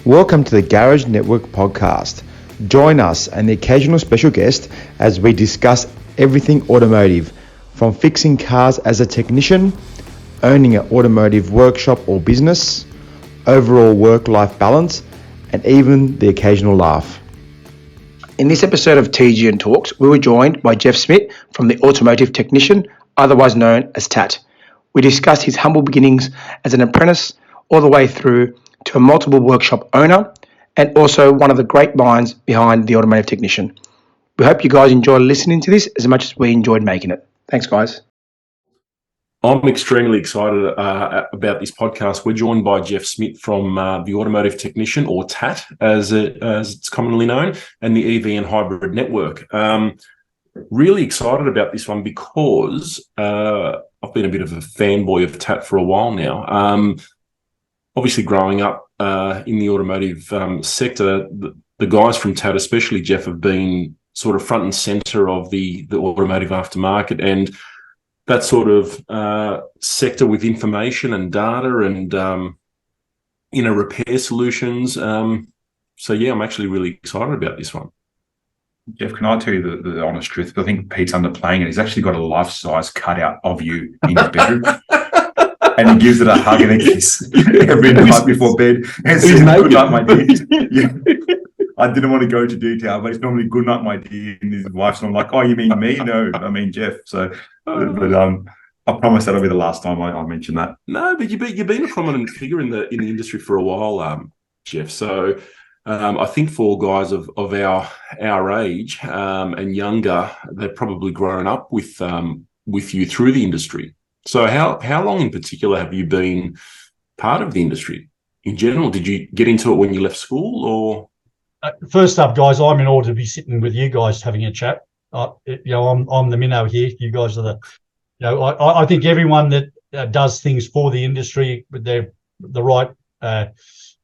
Welcome to the Garage Network podcast. Join us and the occasional special guest as we discuss everything automotive, from fixing cars as a technician, owning an automotive workshop or business, overall work-life balance, and even the occasional laugh. In this episode of TGN Talks, we were joined by Jeff Smit from the Automotive Technician, otherwise known as TAT. We discussed his humble beginnings as an apprentice all the way through to a multiple workshop owner and also one of the great minds behind the Automotive Technician. We hope you guys enjoy listening to this as much as we enjoyed making it. Thanks, guys. I'm extremely excited about this podcast. We're joined by Jeff Smit from the Automotive Technician, or TAT, as it's commonly known, and the EV and Hybrid Network. Really excited about this one because I've been a bit of a fanboy of TAT for a while now. Obviously, growing up in the automotive sector, the guys from TAT, especially Jeff, have been sort of front and centre of the automotive aftermarket and that sort of sector with information and data and repair solutions. So yeah, I'm actually really excited about this one. Jeff, can I tell you the honest truth? I think Pete's underplaying it. He's actually got a life-size cutout of you in his bedroom. And he gives it a hug and a kiss every night before bed. And says, "Good night, my dear." Yeah. I didn't want to go into detail, but it's normally "good night, my dear." And his wife's not like, "Oh, you mean me?" No, I mean Jeff. So, but I promise that'll be the last time I mention that. No, but you've been a prominent figure in the industry for a while, Jeff. So, I think for guys of our age and younger, they've probably grown up with you through the industry. So how long in particular have you been part of the industry in general? Did you get into it when you left school, or? First up, guys, I'm in order to be sitting with you guys having a chat. I'm the minnow here. You guys are I think everyone that does things for the industry with the right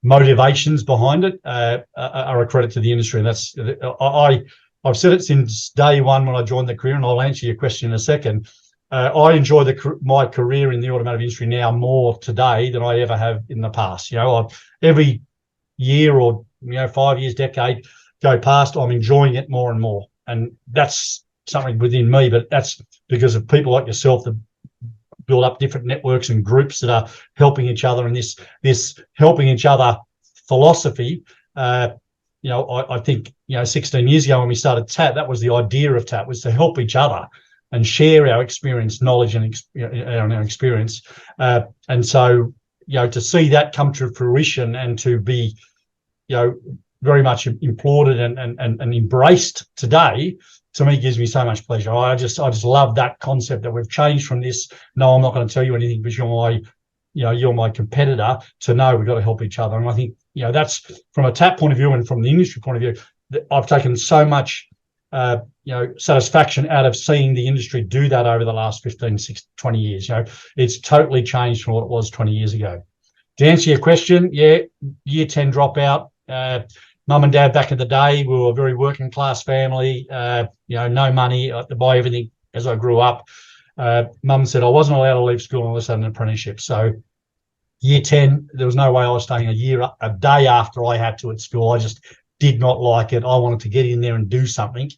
motivations behind it are a credit to the industry. And that's I've said it since day one when I joined the career, and I'll answer your question in a second. I enjoy my career in the automotive industry now more today than I ever have in the past. Every year or 5 years, decade go past, I'm enjoying it more and more, and that's something within me. But that's because of people like yourself that build up different networks and groups that are helping each other. And this helping each other philosophy. I think 16 years ago when we started TAT, that was the idea of TAT, was to help each other and share our experience, knowledge, and our experience. And so, to see that come to fruition and to be, very much applauded and embraced today, to me gives me so much pleasure. I just love that concept that we've changed from this. No, I'm not going to tell you anything because you're my competitor. To know we've got to help each other. And I think, that's from a TAT point of view and from the industry point of view, I've taken so much satisfaction out of seeing the industry do that over the last 15, 20 years. It's totally changed from what it was 20 years ago. To answer your question, yeah, year 10 dropout. Mum and dad back in the day, we were a very working class family, no money to buy everything as I grew up. Mum said I wasn't allowed to leave school unless I had an apprenticeship. So year 10, there was no way I was staying a day after I had to at school. I just did not like it. I wanted to get in there and do something.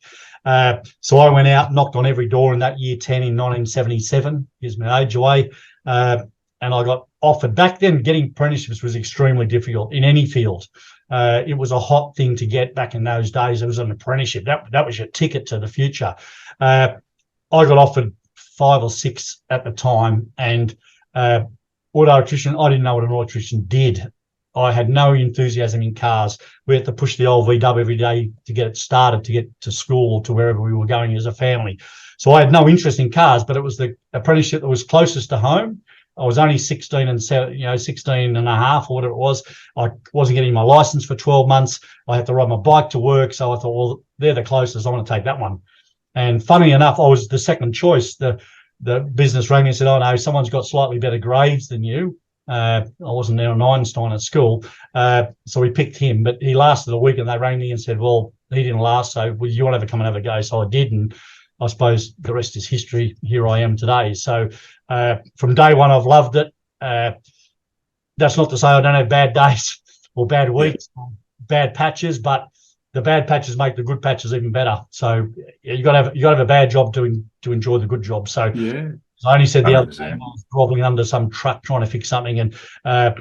So I went out, knocked on every door in that year 10 in 1977, gives my age away. And I got offered. Back then, getting apprenticeships was extremely difficult in any field. It was a hot thing to get back in those days. It was an apprenticeship. That was your ticket to the future. I got offered 5 or 6 at the time. And auto electrician, I didn't know what an auto electrician did. I had no enthusiasm in cars. We had to push the old VW every day to get it started, to get to school or to wherever we were going as a family. So I had no interest in cars, but it was the apprenticeship that was closest to home. I was only 16 and 16 and a half or whatever it was. I wasn't getting my license for 12 months. I had to ride my bike to work. So I thought, well, they're the closest. I want to take that one. And funny enough, I was the second choice. The business rang me and said, "Oh no, someone's got slightly better grades than you." I wasn't there on Einstein at school. So we picked him, but he lasted a week and they rang me and said, "Well, he didn't last. So would you want to ever come and have a go?" So I did. And I suppose the rest is history. Here I am today. So from day one, I've loved it. That's not to say I don't have bad days. or bad weeks, or bad patches, but the bad patches make the good patches even better. So you got to have a bad job to enjoy the good job. So Yeah. I only said the other 100%. day I was groveling under some truck trying to fix something, and I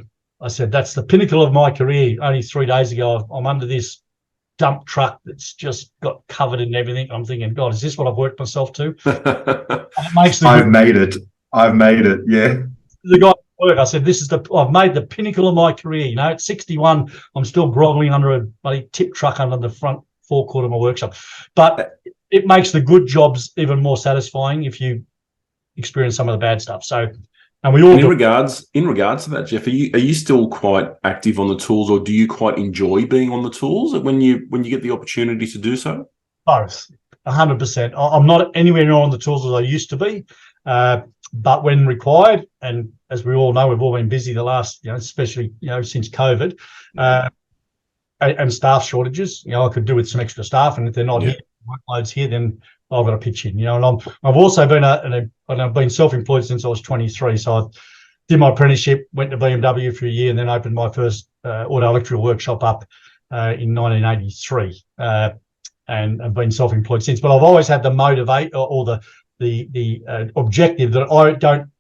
said that's the pinnacle of my career. Only 3 days ago, I'm under this dump truck that's just got covered in everything. I'm thinking, God, is this what I've worked myself to? And it makes I've made it. Yeah. the guy at work. I said, I've made the pinnacle of my career. You know, at 61, I'm still groveling under a bloody tip truck under the front forecourt of my workshop. But it makes the good jobs even more satisfying if you experience some of the bad stuff. So, and we all in regards to that, Jeff, are you still quite active on the tools, or do you quite enjoy being on the tools when you get the opportunity to do so? Both, 100%. I'm not anywhere near on the tools as I used to be, but when required, and as we all know, we've all been busy the last, especially since COVID, and staff shortages. I could do with some extra staff, and if they're not here, workloads here, then I've got to pitch in. And I've also been I've been self-employed since I was 23. So I did my apprenticeship, went to BMW for a year, and then opened my first auto electrical workshop up in 1983. And I've been self-employed since. But I've always had the motivate or the objective that I don't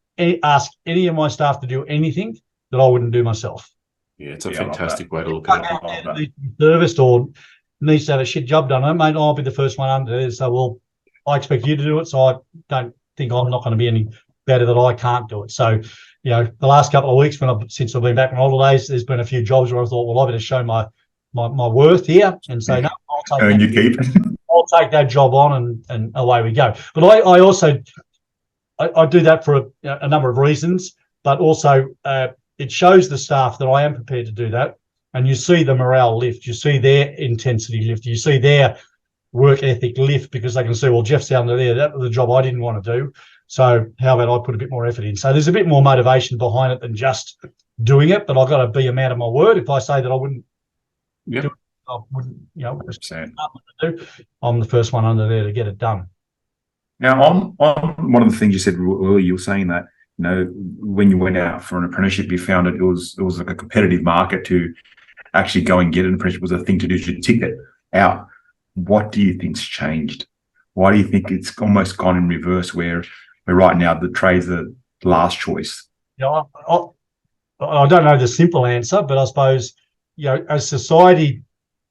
ask any of my staff to do anything that I wouldn't do myself. Yeah, it's a fantastic way to look at it. Needs to be serviced or needs to have a shit job done, mate, I'll be the first one under there. So, well, I expect you to do it, so I don't think I'm not going to be any better that I can't do it. So, the last couple of weeks since I've been back on holidays, there's been a few jobs where I thought, well, I better show my worth here and say, no, I'll take that job on, and away we go. But I also do that for a number of reasons, but also it shows the staff that I am prepared to do that. And you see the morale lift, you see their intensity lift, you see their work ethic lift, because they can see, well, Jeff's down there, that was the job I didn't want to do. So how about I put a bit more effort in? So there's a bit more motivation behind it than just doing it, but I've got to be a man of my word. If I say that I wouldn't do it, I wouldn't, I'm the first one under there to get it done. Now, on one of the things you said earlier, you were saying that, when you went out for an apprenticeship, you found it was like a competitive market to actually go and get an apprenticeship was a thing to do to tick it out. What do you think's changed? Why do you think it's almost gone in reverse where right now the trade's the last choice? I don't know the simple answer, but I suppose, as society,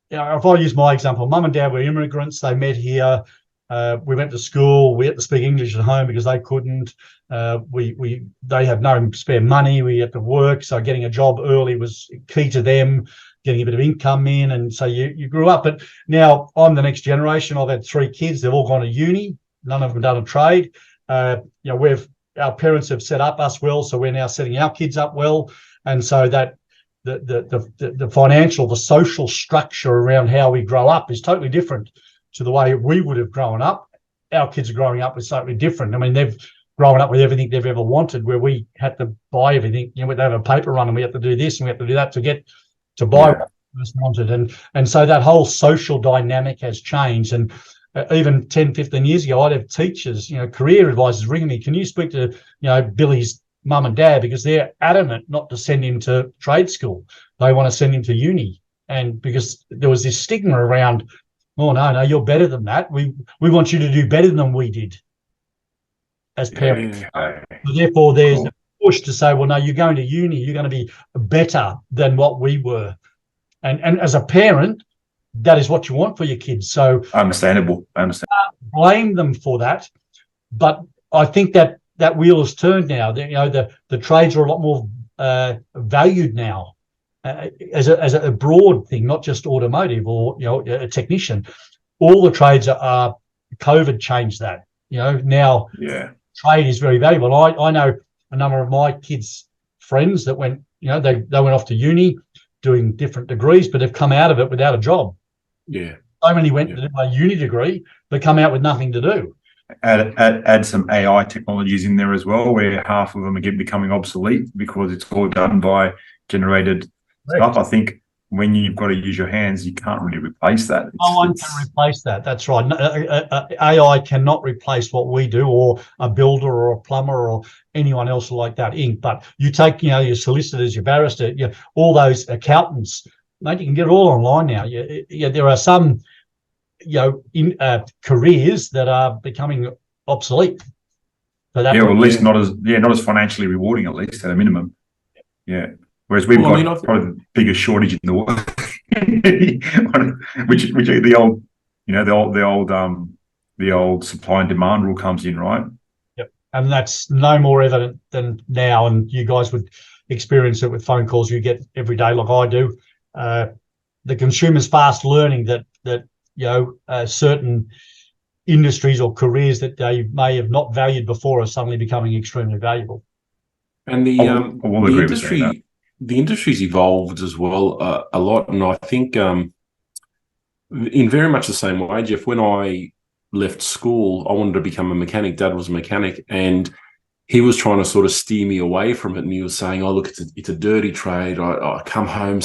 if I use my example, mum and dad were immigrants, they met here. We went to school. We had to speak English at home because they couldn't. They had no spare money. We had to work, so getting a job early was key to them, getting a bit of income in, and so you grew up. But now I'm the next generation. I've had 3 kids. They've all gone to uni. None of them done a trade. Our parents have set up us well, so we're now setting our kids up well, and so that the financial, the social structure around how we grow up is totally different to the way we would have grown up. Our kids are growing up with something different. I mean, they've grown up with everything they've ever wanted, where we had to buy everything. They have a paper run and we have to do this and we have to do that to buy what we first wanted. And so that whole social dynamic has changed. And even 10, 15 years ago, I'd have teachers, career advisors ringing me, can you speak to, Billy's mum and dad, because they're adamant not to send him to trade school. They want to send him to uni. And because there was this stigma around, oh, no, you're better than that. We want you to do better than we did as parents. So therefore, there's a push to say, well, no, you're going to uni. You're going to be better than what we were. And as a parent, that is what you want for your kids. So understandable. I understand. Blame them for that. But I think that wheel has turned now. The trades are a lot more valued now. As a broad thing, not just automotive or a technician. All the trades are COVID changed that. Now trade is very valuable. I know a number of my kids' friends that went, they went off to uni doing different degrees, but have come out of it without a job. Yeah. So many went to do a uni degree, but come out with nothing to do. Add some AI technologies in there as well, where half of them are becoming obsolete because it's all done by generated stuff. I think when you've got to use your hands, you can't really replace that. No one can replace that. That's right. AI cannot replace what we do, or a builder or a plumber or anyone else like that. But you take, your solicitors, your barrister, all those accountants, mate. You can get it all online now. There are some, careers that are becoming obsolete. So that at least not as financially rewarding, at least at a minimum. Yeah. Whereas we've got probably the biggest shortage in the world, which are the old supply and demand rule comes in, right? Yep. And that's no more evident than now. And you guys would experience it with phone calls you get every day, like I do. The consumer's fast learning that certain industries or careers that they may have not valued before are suddenly becoming extremely valuable. And the industry's evolved as well a lot, and I think in very much the same way, Jeff. When I left school, I wanted to become a mechanic. Dad was a mechanic, and he was trying to sort of steer me away from it. And he was saying, "Oh, look, it's a dirty trade. I come home,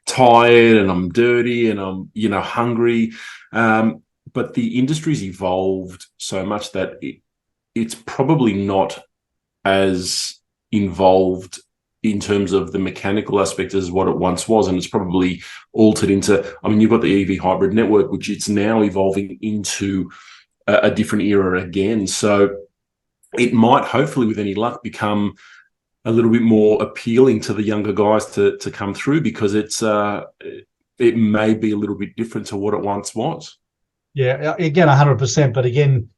tired, and I'm dirty, and I'm hungry." But the industry's evolved so much that it's probably not as involved in terms of the mechanical aspect as what it once was, and it's probably altered into, you've got the EV hybrid network, which it's now evolving into a different era again. So it might, hopefully with any luck, become a little bit more appealing to the younger guys to come through, because it may be a little bit different to what it once was. Yeah, again, 100%. But again,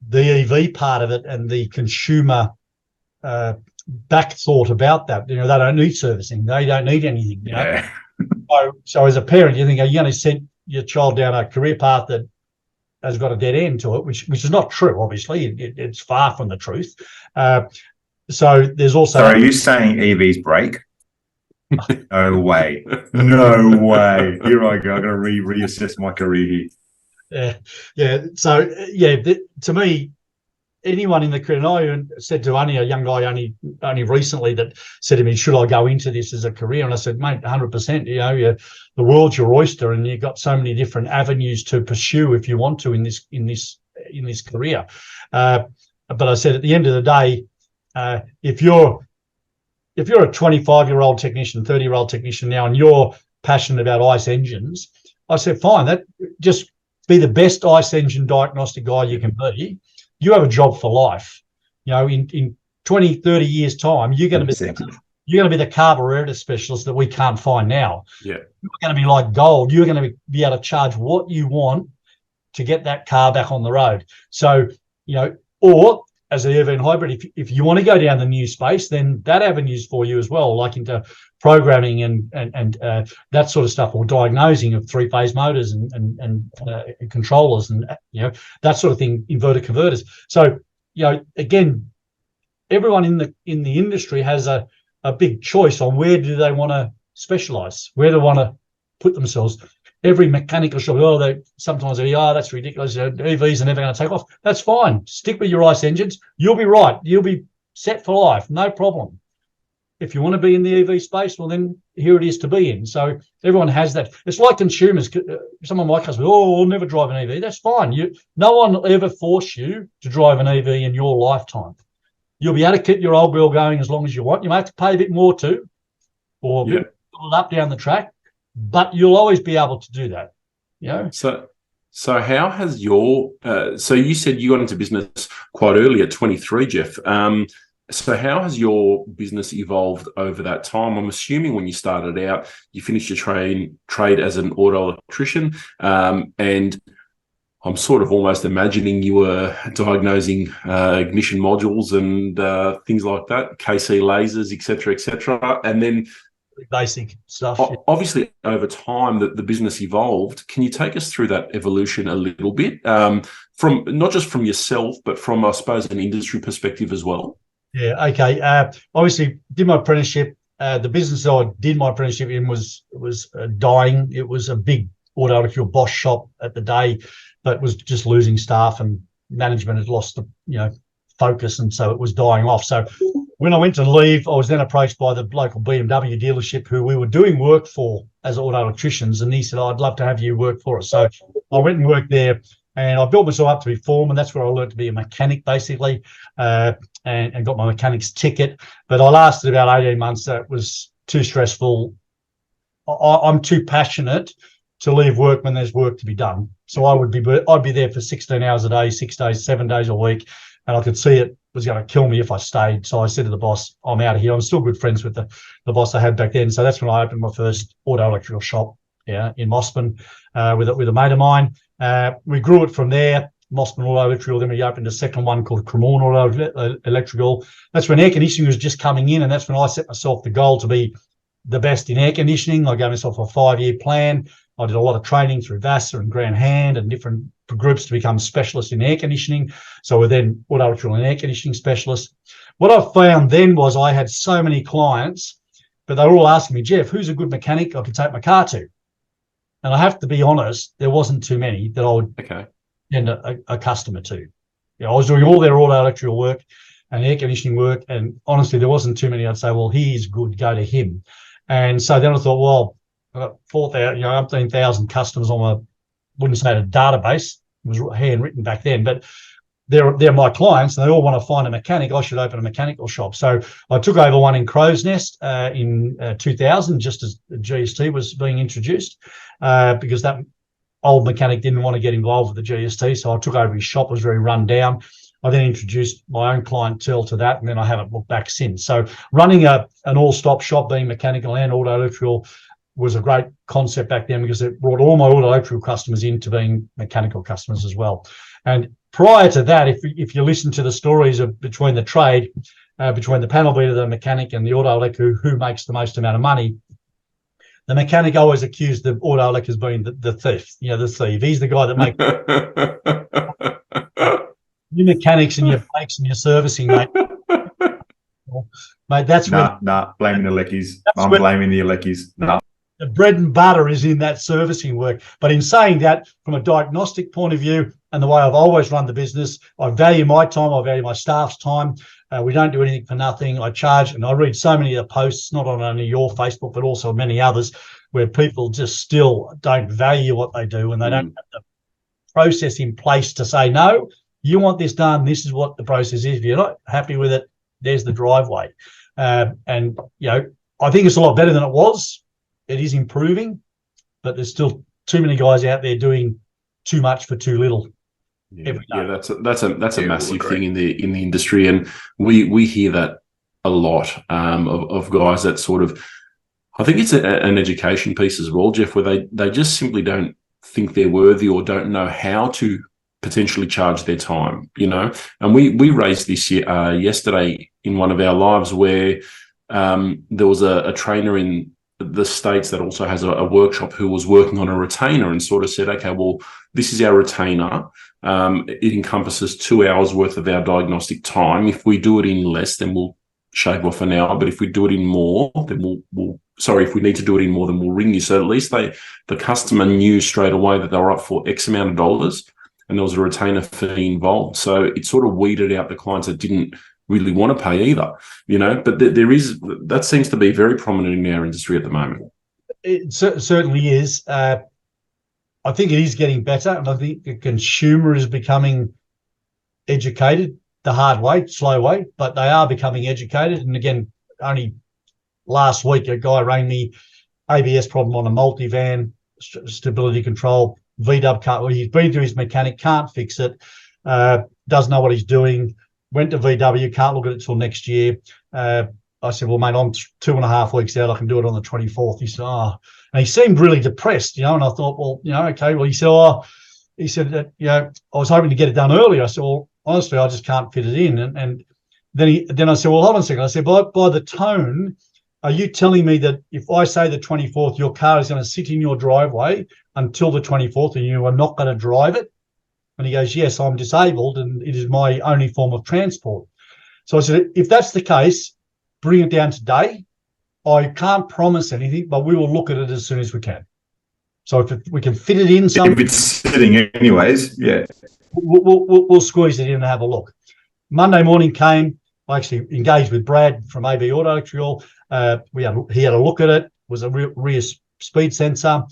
the EV part of it and the consumer back thought about that, they don't need servicing. They don't need anything, Yeah. So as a parent, you think, are you going to send your child down a career path that has got a dead end to it, which is not true, obviously. It's far from the truth. So there's also... So are you saying EVs break? No way. No way. Here I go. I'm going to reassess my career here. Yeah. So, to me, anyone in the career, and I said to a young guy only recently that said to me, should I go into this as a career? And I said, mate, 100%, the world's your oyster, and you've got so many different avenues to pursue if you want to in this career. But I said, at the end of the day, if you're a 25-year-old technician, 30-year-old technician now, and you're passionate about ICE engines, I said, fine, that just be the best ICE engine diagnostic guy you can be. You have a job for life. In 20, 30 years' time, you're going to be the carburetor specialist that we can't find now. Yeah. You're going to be like gold. You're going to be able to charge what you want to get that car back on the road. So, or as an EV hybrid, if you want to go down the new space, then that avenue's for you as well, like into programming and that sort of stuff, or diagnosing of three-phase motors and controllers and that sort of thing, inverter converters. So again, everyone in the industry has a big choice on where do they want to specialize, where they want to put themselves. Every mechanical shop, sometimes that's ridiculous. EVs are never going to take off. That's fine. Stick with your ICE engines. You'll be right. You'll be set for life. No problem. If you want to be in the EV space, well, then here it is to be in. So everyone has that. It's like consumers. Someone might come, I'll never drive an EV. That's fine. No one will ever force you to drive an EV in your lifetime. You'll be able to keep your old bill going as long as you want. You may have to pay a bit more too, or build it up down the track, but you'll always be able to do that. So how has your so you said you got into business quite early at 23, Jeff. So how has your business evolved over that time? I'm assuming when you started out, you finished your trade as an auto electrician, and I'm sort of almost imagining you were diagnosing ignition modules and things like that, KC lasers, etc., etc. And then basic stuff. Obviously, over time, the business evolved. Can you take us through that evolution a little bit, from not just from yourself, but from, I suppose, an industry perspective as well? Yeah. Okay. Obviously, did my apprenticeship. The business I did my apprenticeship in was dying. It was a big auto electrical Bosch shop at the day, but was just losing staff, and management had lost the focus, and so it was dying off. So when I went to leave, I was then approached by the local BMW dealership who we were doing work for as auto electricians, and he said, I'd love to have you work for us. So I went and worked there, and I built myself up to be foreman. That's where I learned to be a mechanic, basically, and got my mechanic's ticket. But I lasted about 18 months. That was too stressful. I'm too passionate to leave work when there's work to be done. So I'd be there for 16 hours a day, 6 days, 7 days a week, and I could see it was going to kill me if I stayed. So I said to the boss, I'm out of here. I'm still good friends with the boss I had back then. So that's when I opened my first auto electrical shop, in Mossman, with a mate of mine. We grew it from there, Mossman Auto Electrical. Then we opened a second one called Cremorne Auto Electrical. That's when air conditioning was just coming in, and that's when I set myself the goal to be the best in air conditioning. I gave myself a 5-year plan. I did a lot of training through VASA and Grand Hand and different groups to become specialists in air conditioning. So we're then auto electrical and air conditioning specialists. What I found then was I had so many clients, but they were all asking me, Jeff, who's a good mechanic I could take my car to? And I have to be honest, there wasn't too many that I would send a customer to. I was doing all their auto electrical work and air conditioning work, and honestly, there wasn't too many I'd say, well, he's good, go to him. And so then I thought, well, I've got 4,000, 18,000 customers on my, wouldn't say a database, it was handwritten back then, but they're my clients and they all want to find a mechanic. I should open a mechanical shop. So I took over one in Crow's Nest in 2000, just as the GST was being introduced, because that old mechanic didn't want to get involved with the GST. So I took over his shop, was very run down. I then introduced my own clientele to that, and then I haven't looked back since. So running an all-stop shop, being mechanical and auto electrical, was a great concept back then because it brought all my auto electrical customers into being mechanical customers as well. And prior to that, if you listen to the stories of between the trade, between the panel beater, the mechanic, and the auto electrical, who makes the most amount of money, the mechanic always accused the auto electric as being the thief. The thief. He's the guy that makes your mechanics and your brakes and your servicing, mate. Mate, that's blaming the leckies. I'm blaming the leckies. The bread and butter is in that servicing work. But in saying that, from a diagnostic point of view and the way I've always run the business, I value my time, I value my staff's time. We don't do anything for nothing. I charge, and I read so many of the posts, not on only your Facebook, but also many others, where people just still don't value what they do and they don't have the process in place to say, no, you want this done, this is what the process is. If you're not happy with it, there's the driveway. And, I think it's a lot better than it was. It is improving, but there's still too many guys out there doing too much for too little. That's a massive thing in the industry, and we hear that a lot of guys that sort of, I think it's an education piece as well, Jeff, where they just simply don't think they're worthy or don't know how to potentially charge their time, And we raised this yesterday in one of our lives where there was a trainer in the States that also has a workshop who was working on a retainer and sort of said, okay, well, this is our retainer. It encompasses 2 hours worth of our diagnostic time. If we do it in less, then we'll shave off an hour. But if we do it in more, then if we need to do it in more, then we'll ring you. So at least the customer knew straight away that they were up for X amount of dollars and there was a retainer fee involved. So it sort of weeded out the clients that didn't really want to pay either, but that seems to be very prominent in our industry at the moment. It certainly is. I think it is getting better, and I think the consumer is becoming educated the hard way, slow way, but they are becoming educated. And again, only last week, a guy rang me, ABS problem on a multivan, stability control, VW car. He's been to his mechanic, can't fix it, doesn't know what he's doing. Went to VW, can't look at it till next year. I said, well, mate, I'm 2.5 weeks out. I can do it on the 24th. He said, and he seemed really depressed, and I thought, well, okay. Well, he said that, I was hoping to get it done earlier. I said, well, honestly, I just can't fit it in. And then I said, well, hold on a second. I said, by the tone, are you telling me that if I say the 24th, your car is going to sit in your driveway until the 24th and you are not going to drive it? And he goes, yes, I'm disabled and it is my only form of transport. So I said, if that's the case, bring it down today. I can't promise anything, but we will look at it as soon as we can. So if we can fit it in, if it's sitting anyways, yeah, we'll squeeze it in and have a look. Monday morning came. I actually engaged with Brad from AB Auto Electrical. He had a look at it. It was a rear speed sensor.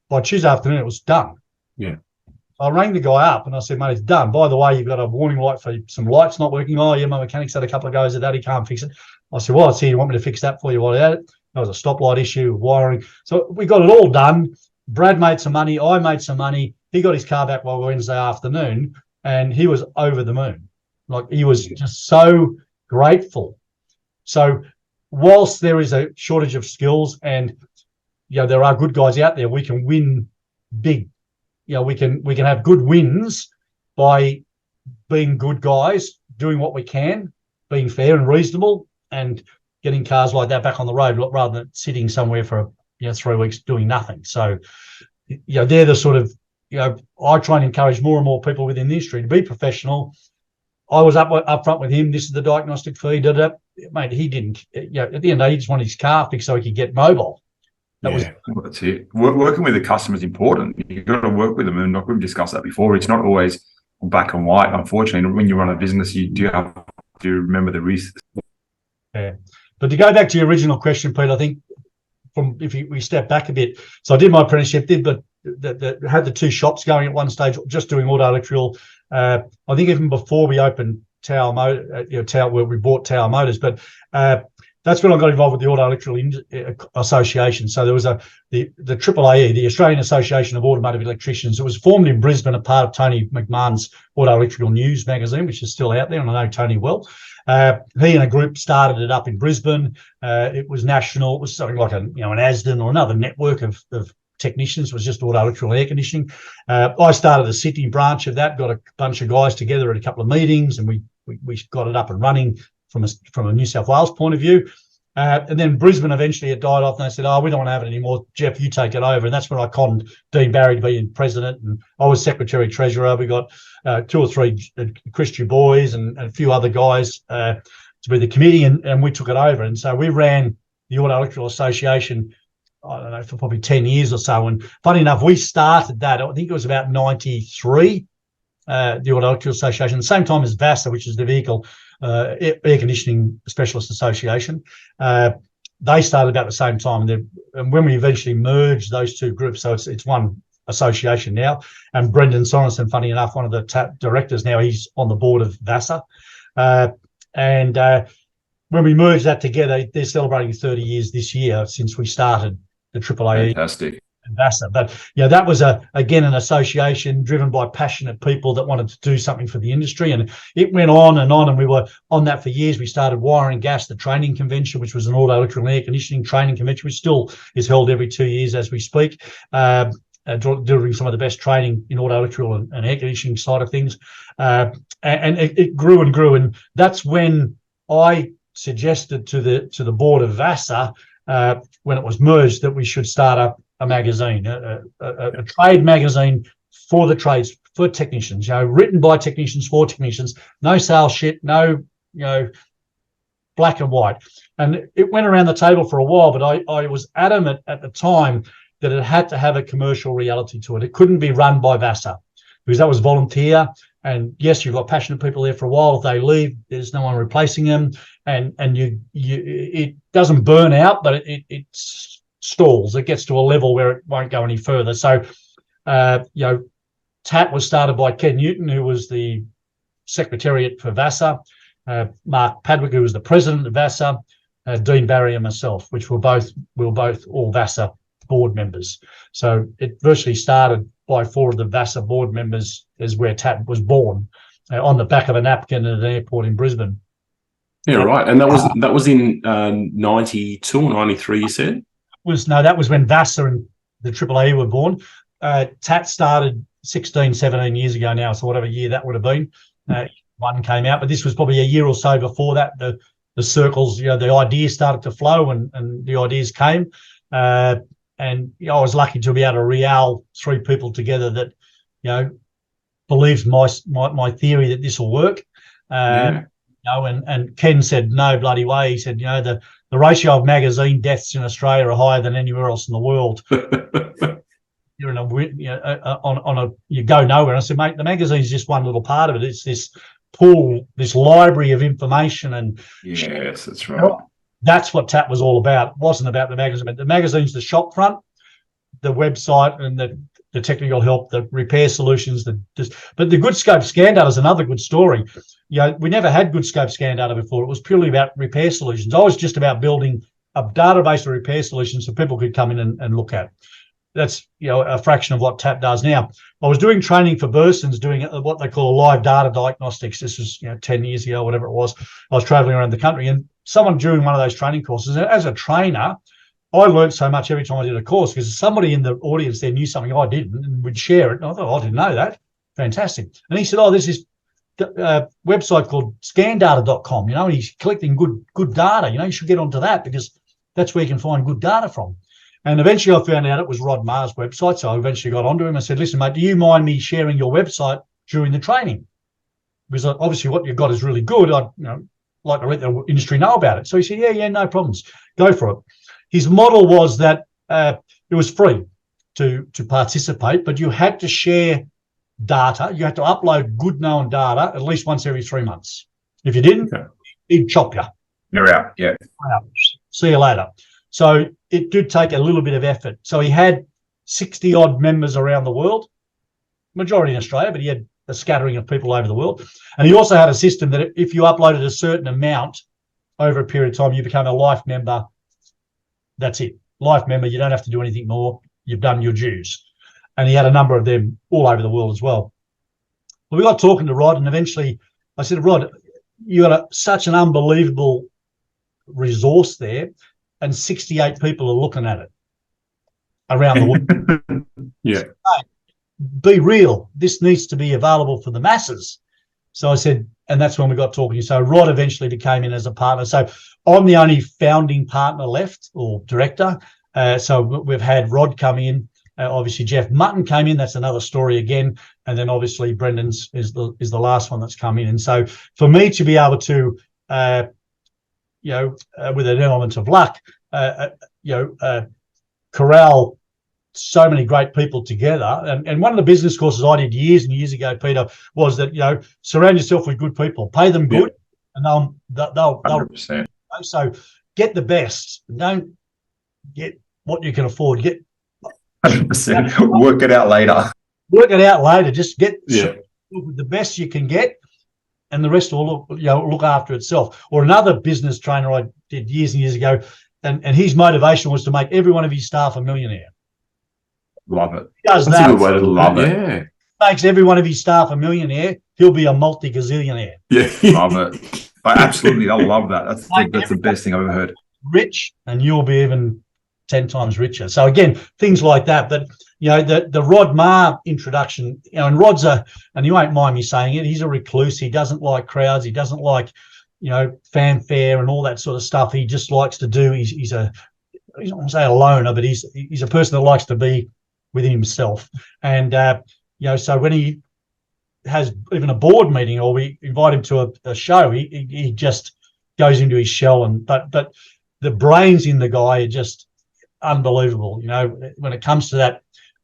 By Tuesday afternoon, it was done. Yeah. I rang the guy up and I said, mate, it's done. By the way, you've got a warning light for some lights not working. Oh, yeah, my mechanic's had a couple of goes at that. He can't fix it. I said, well, I see you want me to fix that for you while you're at it. That was a stoplight issue, wiring. So we got it all done. Brad made some money. I made some money. He got his car back by Wednesday afternoon and he was over the moon. Like, he was just so grateful. So whilst there is a shortage of skills and, there are good guys out there, we can win big. We can have good wins by being good guys, doing what we can, being fair and reasonable, and getting cars like that back on the road rather than sitting somewhere for 3 weeks doing nothing. So, they're the sort of, I try and encourage more and more people within the industry to be professional. I was up front with him. This is the diagnostic fee. Mate, he didn't. At the end of the day, he just wanted his car fixed so he could get mobile. That's it. Working with the customer is important. You've got to work with them, and like we've discussed that before, it's not always black and white. Unfortunately, when you run a business, you do have to remember the risks. Yeah, but to go back to your original question, Pete, I think if we step back a bit, so I did my apprenticeship, had the two shops going at one stage, just doing auto electrical. I think even before we opened Tower Motor, where we bought Tower Motors, but that's when I got involved with the Auto Electrical Association. So there was the AAAE, the Australian Association of Automotive Electricians. It was formed in Brisbane, a part of Tony McMahon's Auto Electrical News magazine, which is still out there, and I know Tony well. He and a group started it up in Brisbane. It was national. It was something like an ASDEN or another network of technicians. It was just auto electrical air conditioning. I started the Sydney branch of that, got a bunch of guys together at a couple of meetings, and we got it up and running from a New South Wales point of view. And then Brisbane, eventually it died off and they said, we don't want to have it anymore. Jeff, you take it over. And that's when I conned Dean Barry to be president, and I was secretary treasurer. We got 2 or 3 Chris Dubois and a few other guys to be the committee, and we took it over. And so we ran the Auto Electrical Association, I don't know, for probably 10 years or so. And funny enough, we started that, I think it was about 93, the Auto Electrical Association, the same time as VASA, which is the Vehicle Air Conditioning Specialist Association. They started about the same time. And when we eventually merged those two groups, so it's one association now. And Brendan Sorensen, funny enough, one of the directors now, he's on the board of VASA. And when we merged that together, they're celebrating 30 years this year since we started the AAAE. Fantastic. And VASA. But that was again an association driven by passionate people that wanted to do something for the industry, and it went on, and we were on that for years. We started Wiring Gas, the training convention, which was an auto electrical and air conditioning training convention, which still is held every 2 years as we speak, delivering some of the best training in auto electrical and air conditioning side of things. And it grew and grew, and that's when I suggested to the board of VASA, when it was merged, that we should start up a magazine, a trade magazine for the trades, for technicians, written by technicians, for technicians, no sales shit, no, black and white. And it went around the table for a while, but I was adamant at the time that it had to have a commercial reality to it. It couldn't be run by VASA, because that was volunteer. And yes, you've got passionate people there for a while. If they leave, there's no one replacing them. And it doesn't burn out, but it stalls. It gets to a level where it won't go any further. So, TAT was started by Ken Newton, who was the secretariat for VASA, Mark Padwick, who was the president of VASA, Dean Barry and myself, which we were both all VASA board members. So it virtually started by 4 of the VASA board members, is where TAT was born, on the back of a napkin at an airport in Brisbane. Yeah, right. And that was in 92 or 93, you said? That was when VASA and the AAAE were born. TAT started 16, 17 years ago now, so whatever year that would have been. One came out, but this was probably a year or so before that. The circles, the ideas started to flow, and the ideas came. And I was lucky to be able to real 3 people together that, believed my theory that this will work. And Ken said, no bloody way. He said, the ratio of magazine deaths in Australia are higher than anywhere else in the world. You're in you go nowhere. And I said, mate, the magazine is just one little part of it. It's this pull this library of information. And yes, that's right. That's what TAT was all about. It wasn't about the magazine. But the magazine's the shop front, the website, and the technical help, the repair solutions. But the good scope scan data is another good story. We never had good scope scan data before. It was purely about repair solutions. I was just about building a database of repair solutions so people could come in and look at. That's a fraction of what TAP does now. I was doing training for Bursons, doing what they call live data diagnostics. This was 10 years ago, whatever it was. I was traveling around the country, and someone during one of those training courses, as a trainer, I learned so much every time I did a course because somebody in the audience there knew something I didn't and would share it. And I thought, I didn't know that. Fantastic. And he said, there's this website called scandata.com, and he's collecting good data. You should get onto that because that's where you can find good data from. And eventually I found out it was Rod Maher's website. So I eventually got onto him and said, listen, mate, do you mind me sharing your website during the training? Because obviously what you've got is really good. I'd like to let the industry know about it. So he said, yeah, no problems. Go for it. His model was that it was free to participate, but you had to share data. You had to upload good known data at least once every 3 months. If you didn't, he'd chop you. You're out. Yeah. See you later. So it did take a little bit of effort. So he had 60 odd members around the world, majority in Australia, but he had a scattering of people over the world. And he also had a system that if you uploaded a certain amount over a period of time, you became a life member. That's it. Life member. You don't have to do anything more. You've done your dues. And he had a number of them all over the world as well. Well, we got talking to Rod, and eventually I said, Rod, you got such an unbelievable resource there, and 68 people are looking at it around the world. Yeah. Be real. This needs to be available for the masses. So I said, and that's when we got talking. So Rod eventually became in as a partner. So I'm the only founding partner left, or director. So we've had Rod come in. Obviously, Jeff Mutton came in. That's another story again. And then obviously Brendan's is the last one that's come in. And so for me to be able to, with an element of luck, corral so many great people together. And one of the business courses I did years and years ago, Peter, was that, surround yourself with good people, pay them good, and they'll 100%. So get the best. Don't get what you can afford. Get 100%. Work it out later. Work it out later. Just get the best you can get, and the rest will look after itself. Or another business trainer I did years and years ago, and his motivation was to make every one of his staff a millionaire. Love it. He does That's that. a good way to Love it. Yeah. Makes every one of his staff a millionaire. He'll be a multi-gazillionaire. Yeah. Love it. I love that. That's the best thing I've ever heard. Rich, and you'll be even 10 times richer. So again, things like that. But the Rod Maher introduction, and Rod's and you won't mind me saying it, he's a recluse. He doesn't like crowds. He doesn't like fanfare and all that sort of stuff. He just likes to do. He's I don't want to say a loner, but he's a person that likes to be within himself. And so when he has even a board meeting or we invite him to a show, he just goes into his shell. But the brains in the guy are just unbelievable. When it comes to that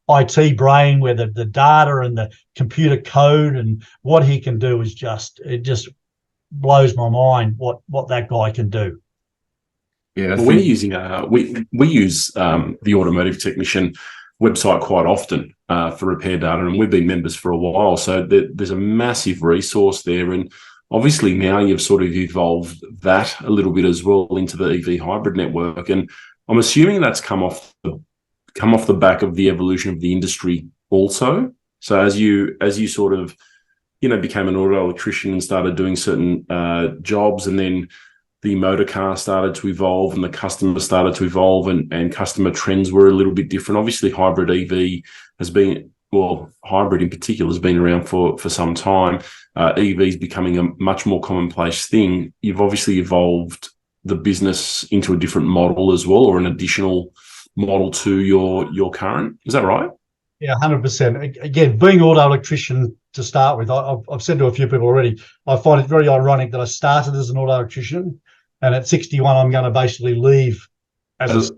IT brain, where the data and the computer code and what he can do is just blows my mind what that guy can do. Yeah, we're using we use the Automotive Technician website quite often for repair data, and we've been members for a while. So there's a massive resource there, and obviously now you've sort of evolved that a little bit as well into the EV hybrid network, and I'm assuming that's come off the back of the evolution of the industry also. So as you sort of became an auto electrician and started doing certain jobs, and then the motor car started to evolve and the customer started to evolve, and customer trends were a little bit different. Obviously, hybrid EV hybrid in particular has been around for some time. EV is becoming a much more commonplace thing. You've obviously evolved the business into a different model as well, or an additional model to your current. Is that right? Yeah, 100%. Again, being auto electrician to start with, I've said to a few people already, I find it very ironic that I started as an auto electrician, and at 61, I'm going to basically leave as an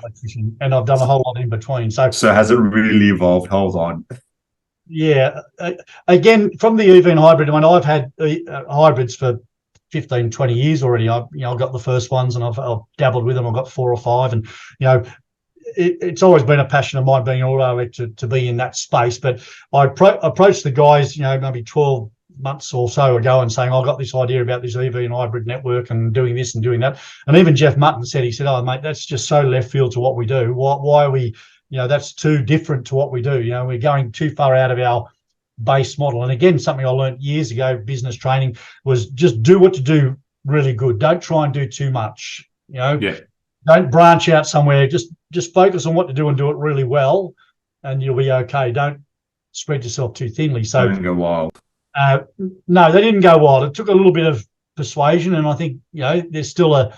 electrician, and I've done a whole lot in between. So has it really evolved? Hold on. Yeah. Again, from the EV and hybrid, I mean, I've had hybrids for 15, 20 years already. I've got the first ones, and I've dabbled with them. I've got 4 or 5, and it's always been a passion of mine being an auto elector to be in that space. But I approached the guys, maybe 12 months or so ago, and saying, I've got this idea about this EV and hybrid network and doing this and doing that. And even Jeff Mutton said, oh, mate, that's just so left field to what we do. Why are we, that's too different to what we do. We're going too far out of our base model. And again, something I learned years ago, business training, was just do what you do really good. Don't try and do too much, Don't branch out somewhere. Just focus on what to do and do it really well, and you'll be okay. Don't spread yourself too thinly. So don't go wild. No, they didn't go wild. It took a little bit of persuasion, and I think there's still not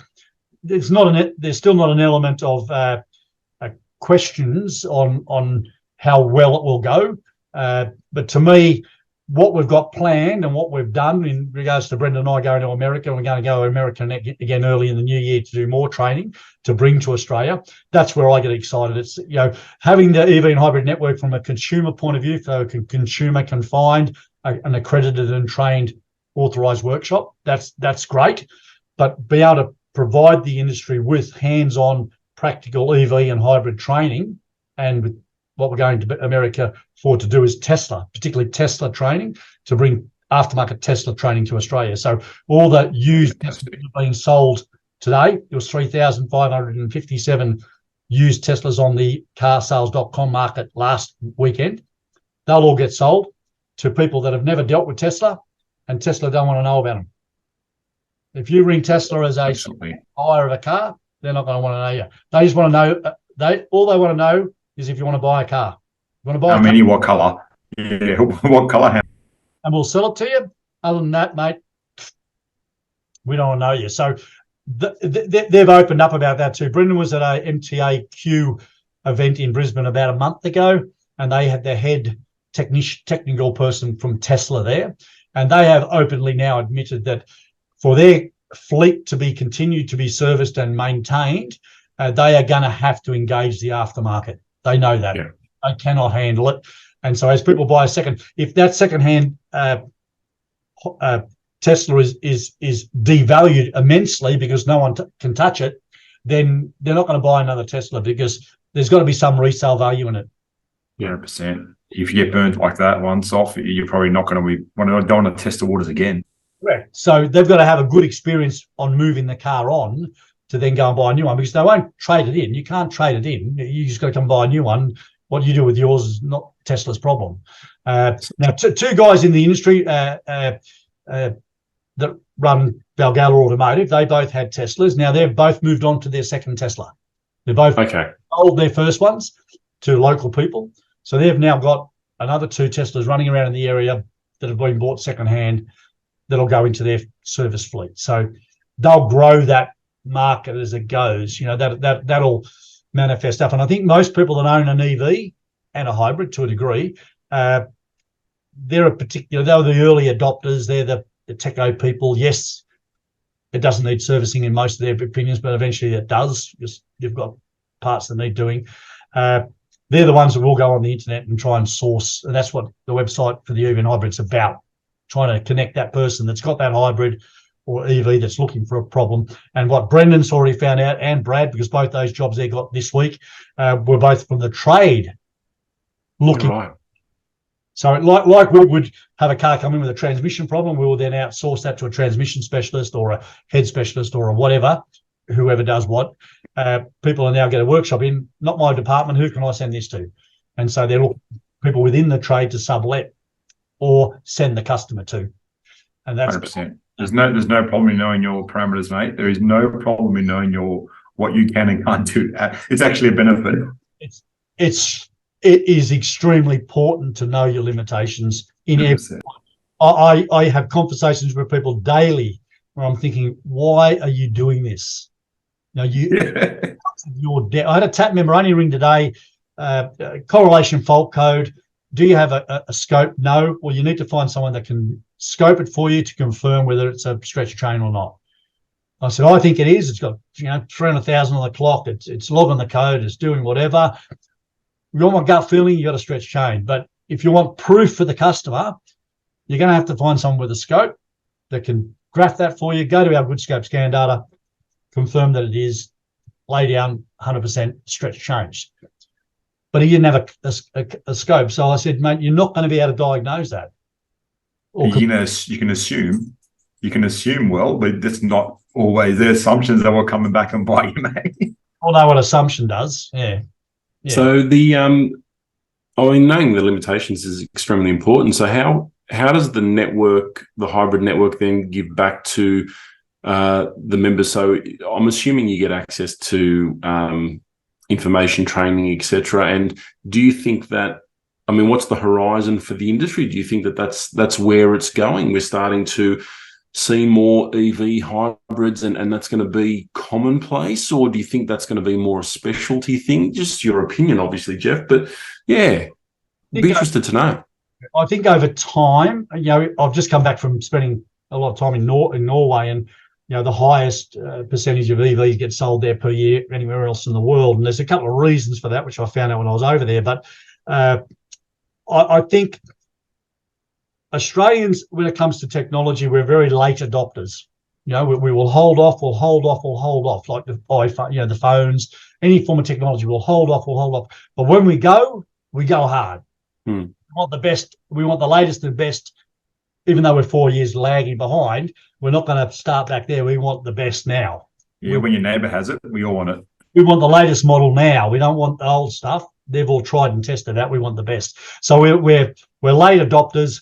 an element of questions on how well it will go. But to me, what we've got planned and what we've done in regards to Brendan and I going to America, and we're going to go to America again early in the new year to do more training to bring to Australia. That's where I get excited. It's having the EV and hybrid network from a consumer point of view, so a consumer can find an accredited and trained authorized workshop. That's great, but be able to provide the industry with hands-on practical EV and hybrid training, and with what we're going to America for to do is Tesla, particularly Tesla training, to bring aftermarket Tesla training to Australia. So all the used Teslas being sold today, there was 3,557 used Teslas on the carsales.com market last weekend. They'll all get sold to people that have never dealt with Tesla, and Tesla don't want to know about them. If you ring Tesla as a buyer of a car, they're not going to want to know you. They just want to know, all they want to know is if you want to buy a car. You want to buy what colour? Yeah, what colour? And we'll sell it to you. Other than that, mate, we don't want to know you. So they've opened up about that too. Brendan was at a MTAQ event in Brisbane about a month ago, and they had their head technical person from Tesla there, and they have openly now admitted that for their fleet to be continued to be serviced and maintained, they are going to have to engage the aftermarket. They know that. Yeah. They cannot handle it. And so as people buy if that second-hand Tesla is devalued immensely because no one can touch it, then they're not going to buy another Tesla, because there's got to be some resale value in it. 100%. If you get burnt like that once off, you're probably not going to don't want to test the waters again. Correct. So they've got to have a good experience on moving the car on to then go and buy a new one, because they won't trade it in. You can't trade it in. You just got to come buy a new one. What you do with yours is not Tesla's problem. Now, two guys in the industry that run Valgalla Automotive, they both had Teslas. Now they've both moved on to their second Tesla. They both sold their first ones to local people. So they've now got another 2 Teslas running around in the area that have been bought secondhand that'll go into their service fleet. So they'll grow that market as it goes. That'll manifest up. And I think most people that own an EV and a hybrid to a degree, they're the early adopters. They're the techo people. Yes, it doesn't need servicing in most of their opinions, but eventually it does, because you've got parts that need doing. They're the ones that will go on the internet and try and source, and that's what the website for the EV and hybrid's about, trying to connect that person that's got that hybrid or EV that's looking for a problem. And what Brendan's already found out, and Brad, because both those jobs they got this week were both from the trade looking. Right. So like we would have a car come in with a transmission problem, we will then outsource that to a transmission specialist or a head specialist or a whatever, whoever does what. People are now get a workshop in, not my department, who can I send this to? And so they're looking people within the trade to sublet or send the customer to. And that's 100%. There's no problem in knowing your parameters, mate. There is no problem in knowing what you can and can't do. It's actually a benefit. It is extremely important to know your limitations in every. I have conversations with people daily where I'm thinking, why are you doing this? I had a TAP member only ring today, correlation fault code. Do you have a scope? No. Well, you need to find someone that can scope it for you to confirm whether it's a stretch chain or not. I said, I think it is. It's got 300,000 on the clock. It's logging the code. It's doing whatever. You want my gut feeling, you got a stretch chain. But if you want proof for the customer, you're going to have to find someone with a scope that can graph that for you, go to our good scope scan data, confirm that it is, lay down 100% stretch change. But he didn't have a scope. So I said, mate, you're not going to be able to diagnose that. You can assume well, but that's not always the assumptions that will come back and bite you, mate. I know what assumption does. Yeah. So knowing the limitations is extremely important. So how does the network, the hybrid network, then give back to the members? So I'm assuming you get access to information, training, etc. And do you think that, I mean, what's the horizon for the industry? Do you think that that's where it's going? We're starting to see more EV hybrids and that's going to be commonplace, or do you think that's going to be more a specialty thing? Just your opinion, obviously, Jeff, but yeah, be interested to know. I think over time, I've just come back from spending a lot of time in Norway, and the highest percentage of EVs get sold there per year anywhere else in the world. And there's a couple of reasons for that, which I found out when I was over there. But I think Australians, when it comes to technology, we're very late adopters. We will hold off, like the iPhone, the phones, any form of technology, we'll hold off. But when we go hard. We want the best, we want the latest and best, even though we're 4 years lagging behind. We're not going to start back there. We want the best now. Yeah, when your neighbour has it, we all want it. We want the latest model now. We don't want the old stuff. They've all tried and tested that. We want the best. So we're late adopters,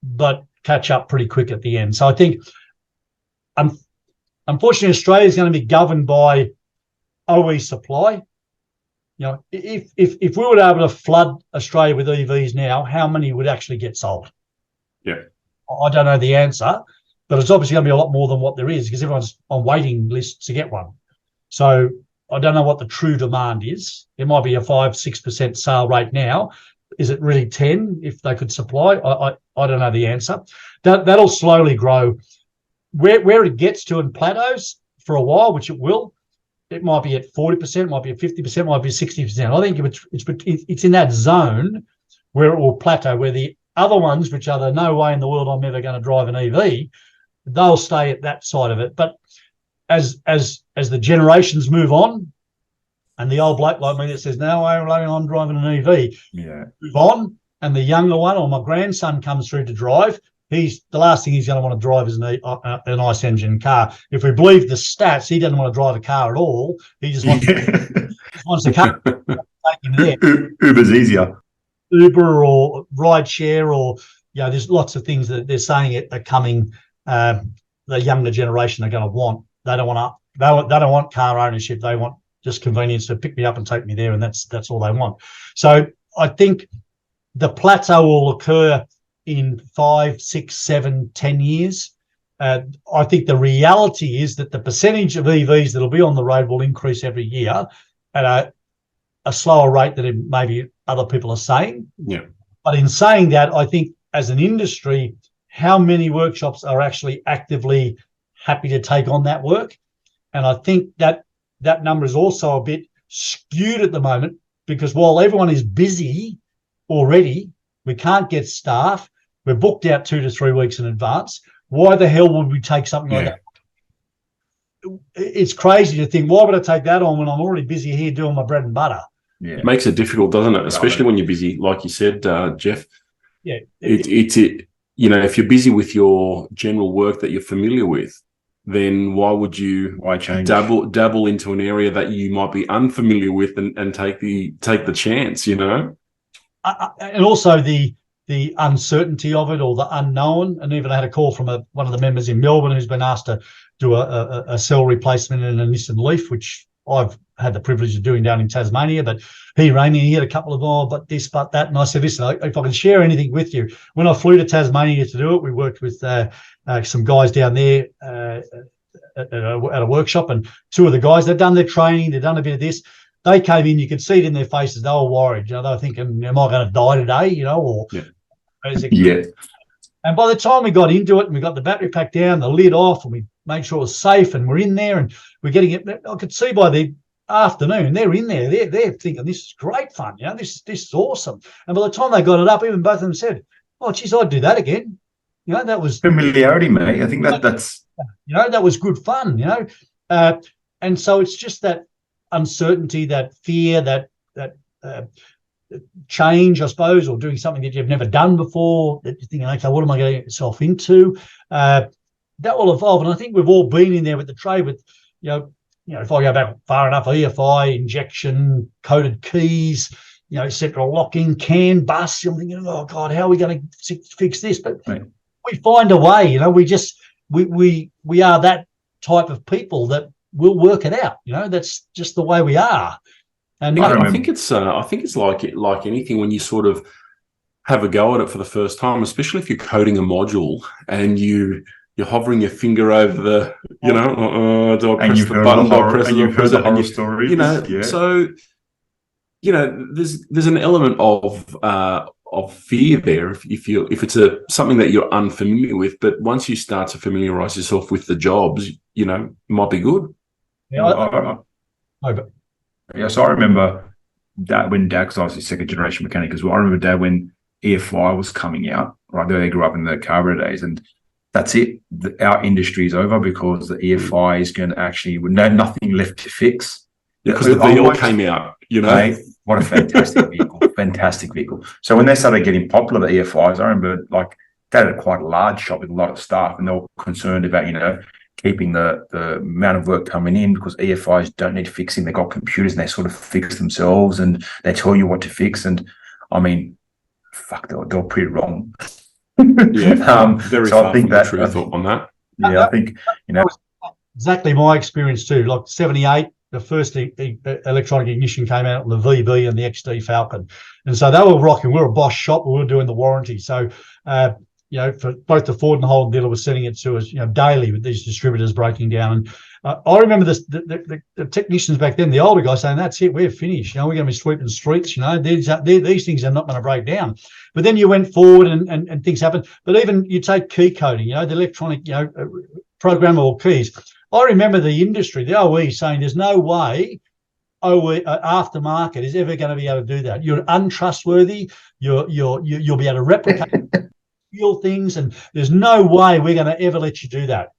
but catch up pretty quick at the end. So I think, unfortunately, Australia is going to be governed by OE supply. If we were able to flood Australia with EVs now, how many would actually get sold? Yeah, I don't know the answer, but it's obviously going to be a lot more than what there is, because everyone's on waiting lists to get one. So I don't know what the true demand is. It might be a 5-6% sale rate now. Is it really 10 if they could supply? I don't know the answer. That'll slowly grow. Where it gets to and plateaus for a while, which it will, it might be at 40%, might be at 50%, might be 60%. I think it's in that zone where it will plateau, where the other ones, which are the no way in the world I'm ever going to drive an EV, they'll stay at that side of it. But as the generations move on, and the old bloke like me that says, no, I'm driving an EV, move on, and the younger one, or my grandson comes through to drive, the last thing he's going to want to drive is an ICE engine car. If we believe the stats, he doesn't want to drive a car at all. He just wants a car. Take him there. Uber's easier. Uber or rideshare, or there's lots of things that they're saying are coming. The younger generation are going to want. They don't want car ownership. They want just convenience to pick me up and take me there, and that's all they want. So I think the plateau will occur in 5, 6, 7, 10 years. I think the reality is that the percentage of EVs that will be on the road will increase every year at a slower rate than maybe other people are saying. Yeah. But in saying that, I think as an industry, how many workshops are actually actively happy to take on that work? And I think that number is also a bit skewed at the moment, because while everyone is busy already, we can't get staff. We're booked out 2 to 3 weeks in advance. Why the hell would we take something like that? It's crazy to think, why would I take that on when I'm already busy here doing my bread and butter? Yeah, it makes it difficult, doesn't it? Especially when you're busy, like you said, Jeff. Yeah, if you're busy with your general work that you're familiar with, then why change? Dabble into an area that you might be unfamiliar with and take the chance, And also the uncertainty of it, or the unknown. And even I had a call from one of the members in Melbourne who's been asked to do a cell replacement in a Nissan Leaf, which I've had the privilege of doing down in Tasmania. But he rang me, he had a couple of, but this, but that. And I said, listen, if I can share anything with you. When I flew to Tasmania to do it, we worked with some guys down there at a workshop, and 2 of the guys, they've done their training, they've done a bit of this. They came in, you could see it in their faces, they were worried. They were thinking, am I going to die today, or... Yeah. And by the time we got into it and we got the battery pack down, the lid off, and we made sure it was safe, and we're in there and we're getting it, I could see by the afternoon, they're in there. They're thinking this is great fun. This is awesome. And by the time they got it up, even both of them said, "Oh, geez, I'd do that again." That was familiarity, mate. I think that's that was good fun. And so it's just that uncertainty, that fear, that change, I suppose, or doing something that you've never done before. That you're thinking, okay, what am I getting myself into? That will evolve, and I think we've all been in there with the trade. With if I go back far enough, EFI, injection, coded keys, central locking, CAN, bus. I'm thinking, oh God, how are we going to fix this? But we find a way. We are that type of people that will work it out. That's just the way we are. And I think it's like anything, when you sort of have a go at it for the first time, especially if you're coding a module and you're hovering your finger over the, do I press the button? Do I press it? You've heard the horror stories. So, there's an element of fear there if it's something that you're unfamiliar with. But once you start to familiarize yourself with the jobs, it might be good. So I remember Dad, because I was a second generation mechanic as well. I remember Dad when EFI was coming out, right? They grew up in the carburetor days, and that's it. Our industry is over because the EFI is going to actually nothing left to fix. Because the VL came out, Mate, what a fantastic vehicle, fantastic vehicle. So when they started getting popular, the EFIs, I remember Dad had quite a large shop with a lot of staff, and they were concerned about, keeping the amount of work coming in, because EFIs don't need fixing. They've got computers and they sort of fix themselves and they tell you what to fix. And I mean, fuck, they were pretty wrong. Yeah, very so far I think from the truth on that. Yeah, I think, that was exactly my experience too. Like 78, the first electronic ignition came out on the VB and the XD Falcon. And so they were rocking. We were a Bosch shop. We were doing the warranty. So, for both the Ford and Holden dealer was sending it to us, daily with these distributors breaking down. And I remember the technicians back then, the older guys saying, "That's it, we're finished. We're going to be sweeping streets. These things are not going to break down." But then you went forward and things happened. But even you take key coding, the electronic, programmable keys. I remember the industry, the OE, saying there's no way OE aftermarket is ever going to be able to do that. You're untrustworthy. You'll be able to replicate things, and there's no way we're going to ever let you do that.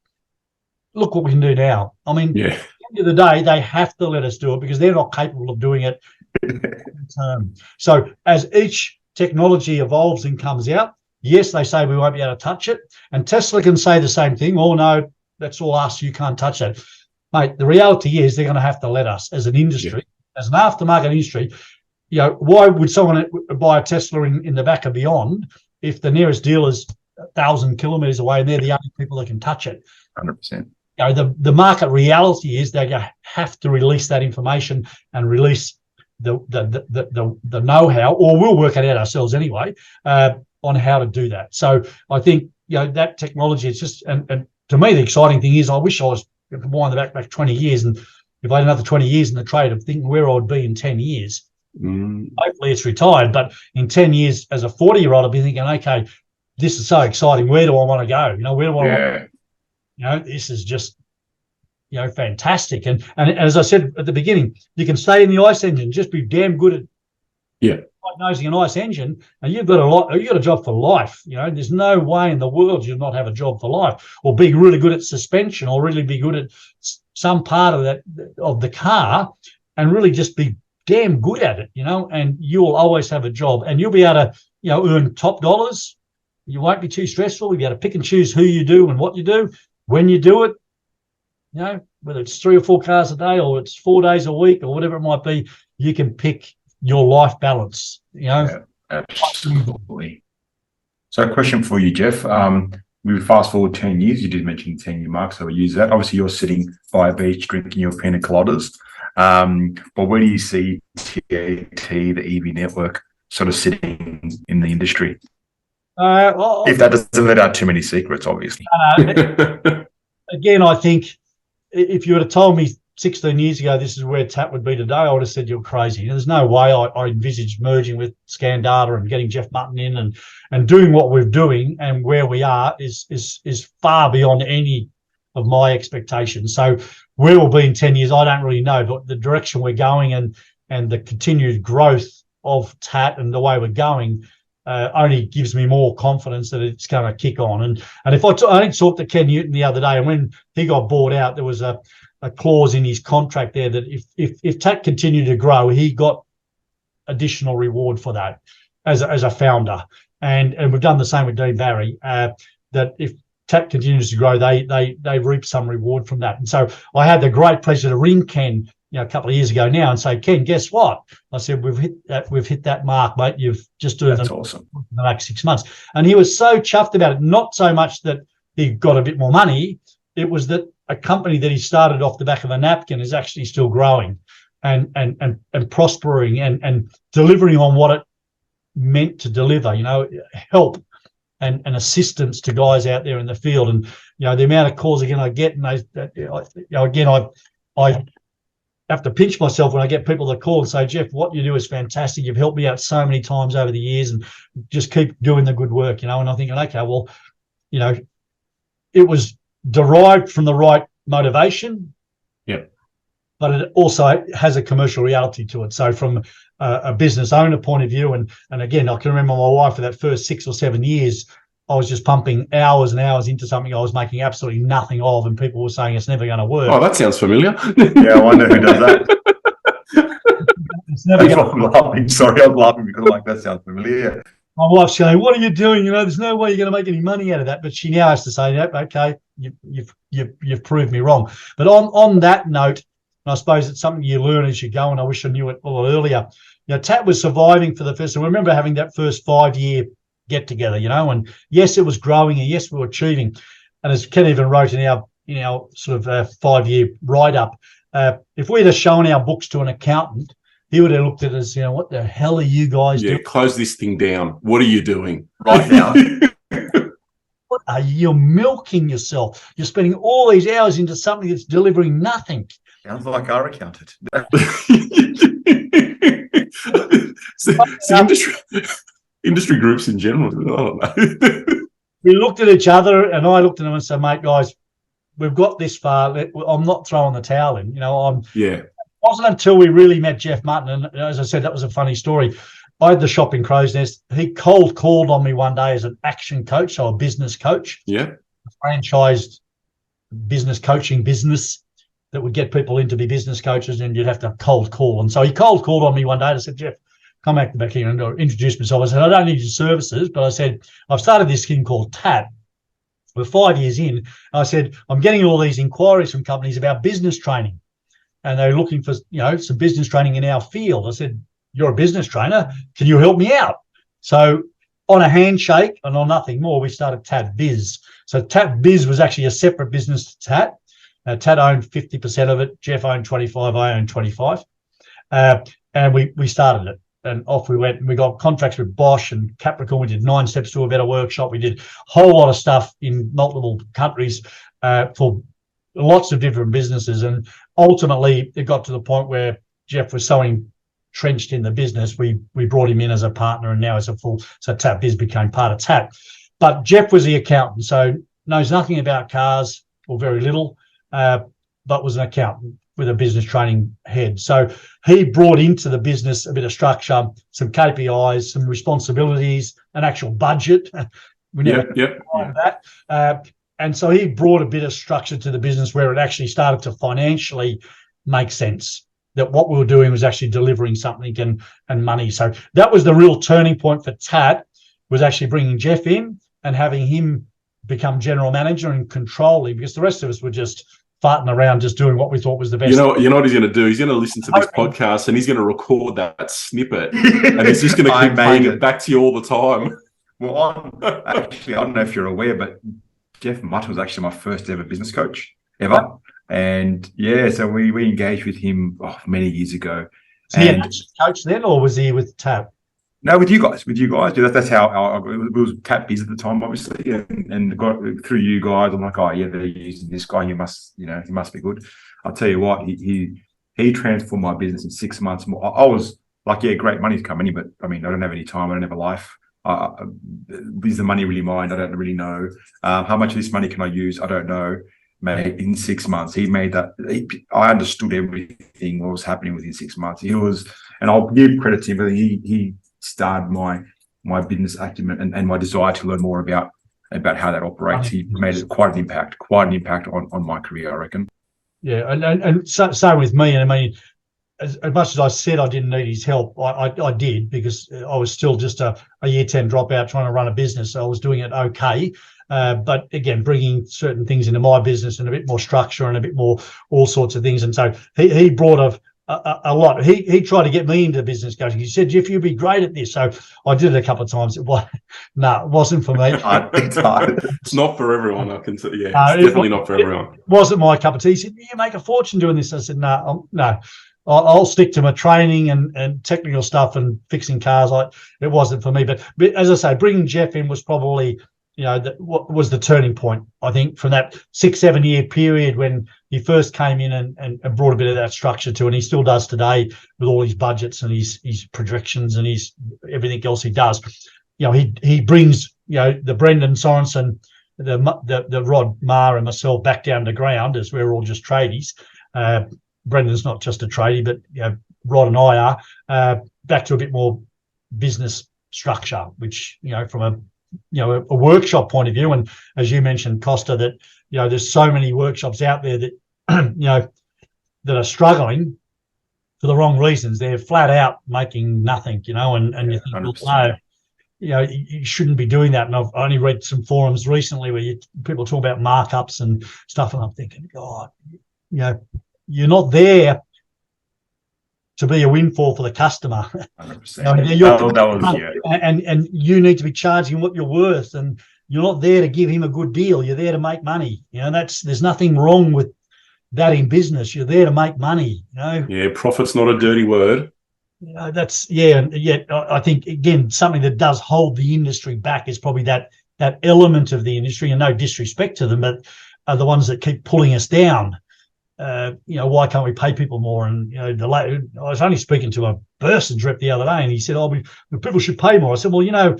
Look what we can do now. I mean, At the end of the day, they have to let us do it because they're not capable of doing it. So as each technology evolves and comes out, yes, they say we won't be able to touch it, and Tesla can say the same thing. Oh no, that's all us. You can't touch that, mate. The reality is they're going to have to let us as an industry, as an aftermarket industry. Why would someone buy a Tesla in the back of Beyond if the nearest dealer's 1,000 kilometres away and they're the only people that can touch it? 100%. The market reality is they have to release that information and release the know-how, or we'll work it out ourselves anyway, on how to do that. So I think that technology, it's just and to me the exciting thing is I wish I was wind the back 20 years, and if I had another 20 years in the trade of thinking where I'd be in 10 years. Hopefully it's retired, but in 10 years as a 40-year-old I'll be thinking, okay, this is so exciting, where do I want to go? Where do I want to, this is just fantastic. And as I said at the beginning, you can stay in the ICE engine, just be damn good at diagnosing an ICE engine, and you've got a job for life. There's no way in the world you'll not have a job for life, or be really good at suspension, or really be good at some part of the car, and really just be damn good at it, and you'll always have a job, and you'll be able to, earn top dollars. You won't be too stressful. You'll be able to pick and choose who you do and what you do, when you do it, whether it's 3 or 4 cars a day, or it's 4 days a week, or whatever it might be, you can pick your life balance, Yeah, absolutely. So a question for you, Jeff. We fast forward 10 years. You did mention the 10-year mark, so we'll use that. Obviously, you're sitting by a beach drinking your pina coladas. But where do you see TAT, the EV network, sort of sitting in the industry? If that doesn't let out too many secrets, obviously. Again, I think if you would have told me 16 years ago this is where TAT would be today, I would have said you're crazy. There's no way I envisaged merging with Scan Data and getting Jeff Mutton in and doing what we're doing, and where we are is far beyond any of my expectations. So where we'll be in 10 years, I don't really know, but the direction we're going and the continued growth of TAT and the way we're going only gives me more confidence that it's going to kick on. And if I only talked to Ken Newton the other day, and when he got bought out, there was a clause in his contract there that if TAT continued to grow, he got additional reward for that as a founder. And we've done the same with Dean Barry, that if TAT continues to grow, they reap some reward from that. And so I had the great pleasure to ring Ken, a couple of years ago now, and say, Ken, guess what? I said, we've hit that mark, mate. You've just doing That's them awesome. in the next 6 months. And he was so chuffed about it. Not so much that he got a bit more money. It was that a company that he started off the back of a napkin is actually still growing and prospering and delivering on what it meant to deliver, help and assistance to guys out there in the field. And, the amount of calls again I get, and I have to pinch myself when I get people that call and say, Jeff, what you do is fantastic. You've helped me out so many times over the years, and just keep doing the good work, and I'm thinking, okay, well, it was derived from the right motivation. Yeah. But it also has a commercial reality to it. So from a business owner point of view, and again, I can remember my wife for that first 6 or 7 years, I was just pumping hours and hours into something I was making absolutely nothing of, and people were saying it's never going to work. Oh, that sounds familiar. Yeah, I wonder who does that. It's never That's why I'm laughing. Sorry, I'm laughing because that sounds familiar. My wife's going, what are you doing? There's no way you're going to make any money out of that. But she now has to say, yep, okay, you've proved me wrong. But on that note, and I suppose it's something you learn as you go, and I wish I knew it a lot earlier. TAT was surviving for the first, and I remember having that first 5-year get together, and yes, it was growing, and yes, we were achieving. And as Ken even wrote in our sort of 5-year write-up, if we'd have shown our books to an accountant, he would have looked at us, what the hell are you guys doing? Close this thing down. What are you doing right now? What are you milking yourself? You're spending all these hours into something that's delivering nothing. Sounds like our accountant. Industry groups in general. I don't know. We looked at each other, and I looked at them and said, mate, guys, we've got this far. I'm not throwing the towel in. It wasn't until we really met Jeff Mutton, and as I said, that was a funny story. I had the shop in Crow's Nest. He cold called on me one day as an action coach, so a business coach. Yeah. A franchised business coaching business that would get people in to be business coaches, and you'd have to cold call. And so he cold called on me one day and I said, Jeff, come back here and introduce myself. I said, I don't need your services, but I said, I've started this thing called TAT. We're 5 years in. I said, I'm getting all these inquiries from companies about business training, and they're looking for, some business training in our field. I said, you're a business trainer. Can you help me out? So on a handshake and on nothing more, we started TAT Biz. So TAT Biz was actually a separate business to TAT. TAT owned 50% of it. Jeff owned 25. I owned 25. And we started it. And off we went, and we got contracts with Bosch and Capricorn. We did 9 Steps to a Better Workshop. We did a whole lot of stuff in multiple countries for lots of different businesses. And ultimately, it got to the point where Jeff was so entrenched in the business, we brought him in as a partner, and now as a full. So TAT Biz became part of TAT. But Jeff was the accountant, so knows nothing about cars, or very little, but was an accountant with a business training head. So he brought into the business a bit of structure, some KPIs, some responsibilities, an actual budget. We never that. And so he brought a bit of structure to the business where it actually started to financially make sense, that what we were doing was actually delivering something and money. So that was the real turning point for TAT, was actually bringing Jeff in and having him become general manager and controlling, because the rest of us were just farting around, just doing what we thought was the best. You know what he's going to do? He's going to listen to this podcast, and he's going to record that snippet, and he's just going to keep playing it back to you all the time. Well, actually, I don't know if you're aware, but Jeff Mutt was actually my first ever business coach ever. And so we engaged with him many years ago. Was he an coach then, or was he with TAT? No, with you guys. That's how it was. TAT Biz at the time, obviously, and got through you guys. I'm like, oh yeah, they're using this guy. He must be good. I'll tell you what, he transformed my business in 6 months. More. I was like, yeah, great money's coming in, but I mean, I don't have any time. I don't have a life. Is the money really mine? I don't really know. How much of this money can I use? I don't know. mate, in 6 months, he made that. I understood everything what was happening within 6 months. He was, and I'll give credit to him, but he started my business acumen and my desire to learn more about how that operates. He made it quite an impact on my career, I reckon. Yeah, and so with me, and I mean, as much as I said I didn't need his help, I did, because I was still just a year 10 dropout trying to run a business. So I was doing it okay. But again, bringing certain things into my business and a bit more structure and a bit more all sorts of things. And so he brought a lot. He tried to get me into business coaching. He said, Jeff, you'd be great at this. So I did it a couple of times. It wasn't for me. It's not for everyone. I can say, yeah, it's definitely not for everyone. It wasn't my cup of tea. He said, you make a fortune doing this. I said, no. I'll stick to my training and technical stuff and fixing cars. It wasn't for me. But as I say, bringing Jeff in was probably, what was the turning point, I think, from that 6-7 year period when he first came in and brought a bit of that structure to, and he still does today with all his budgets and his projections and his everything else he does. He brings, the Brendan Sorensen, the Rod Maher and myself back down to ground, as we're all just tradies. Brendan's not just a tradie, but Rod and I are back to a bit more business structure, which from a workshop point of view, and as you mentioned, Costa, that there's so many workshops out there that that are struggling for the wrong reasons. They're flat out making nothing, and you think, well, no, you shouldn't be doing that. And I've only read some forums recently where people talk about markups and stuff, and I'm thinking, God, you're not there to be a windfall for the customer. 100%. And you need to be charging what you're worth, and you're not there to give him a good deal. You're there to make money. There's nothing wrong with that in business. You're there to make money. Yeah, profit's not a dirty word. And yet I think, again, something that does hold the industry back is probably that element of the industry, and no disrespect to them, but are the ones that keep pulling us down. Why can't we pay people more? And I was only speaking to a Burson's rep the other day, and he said, people should pay more. I said, well,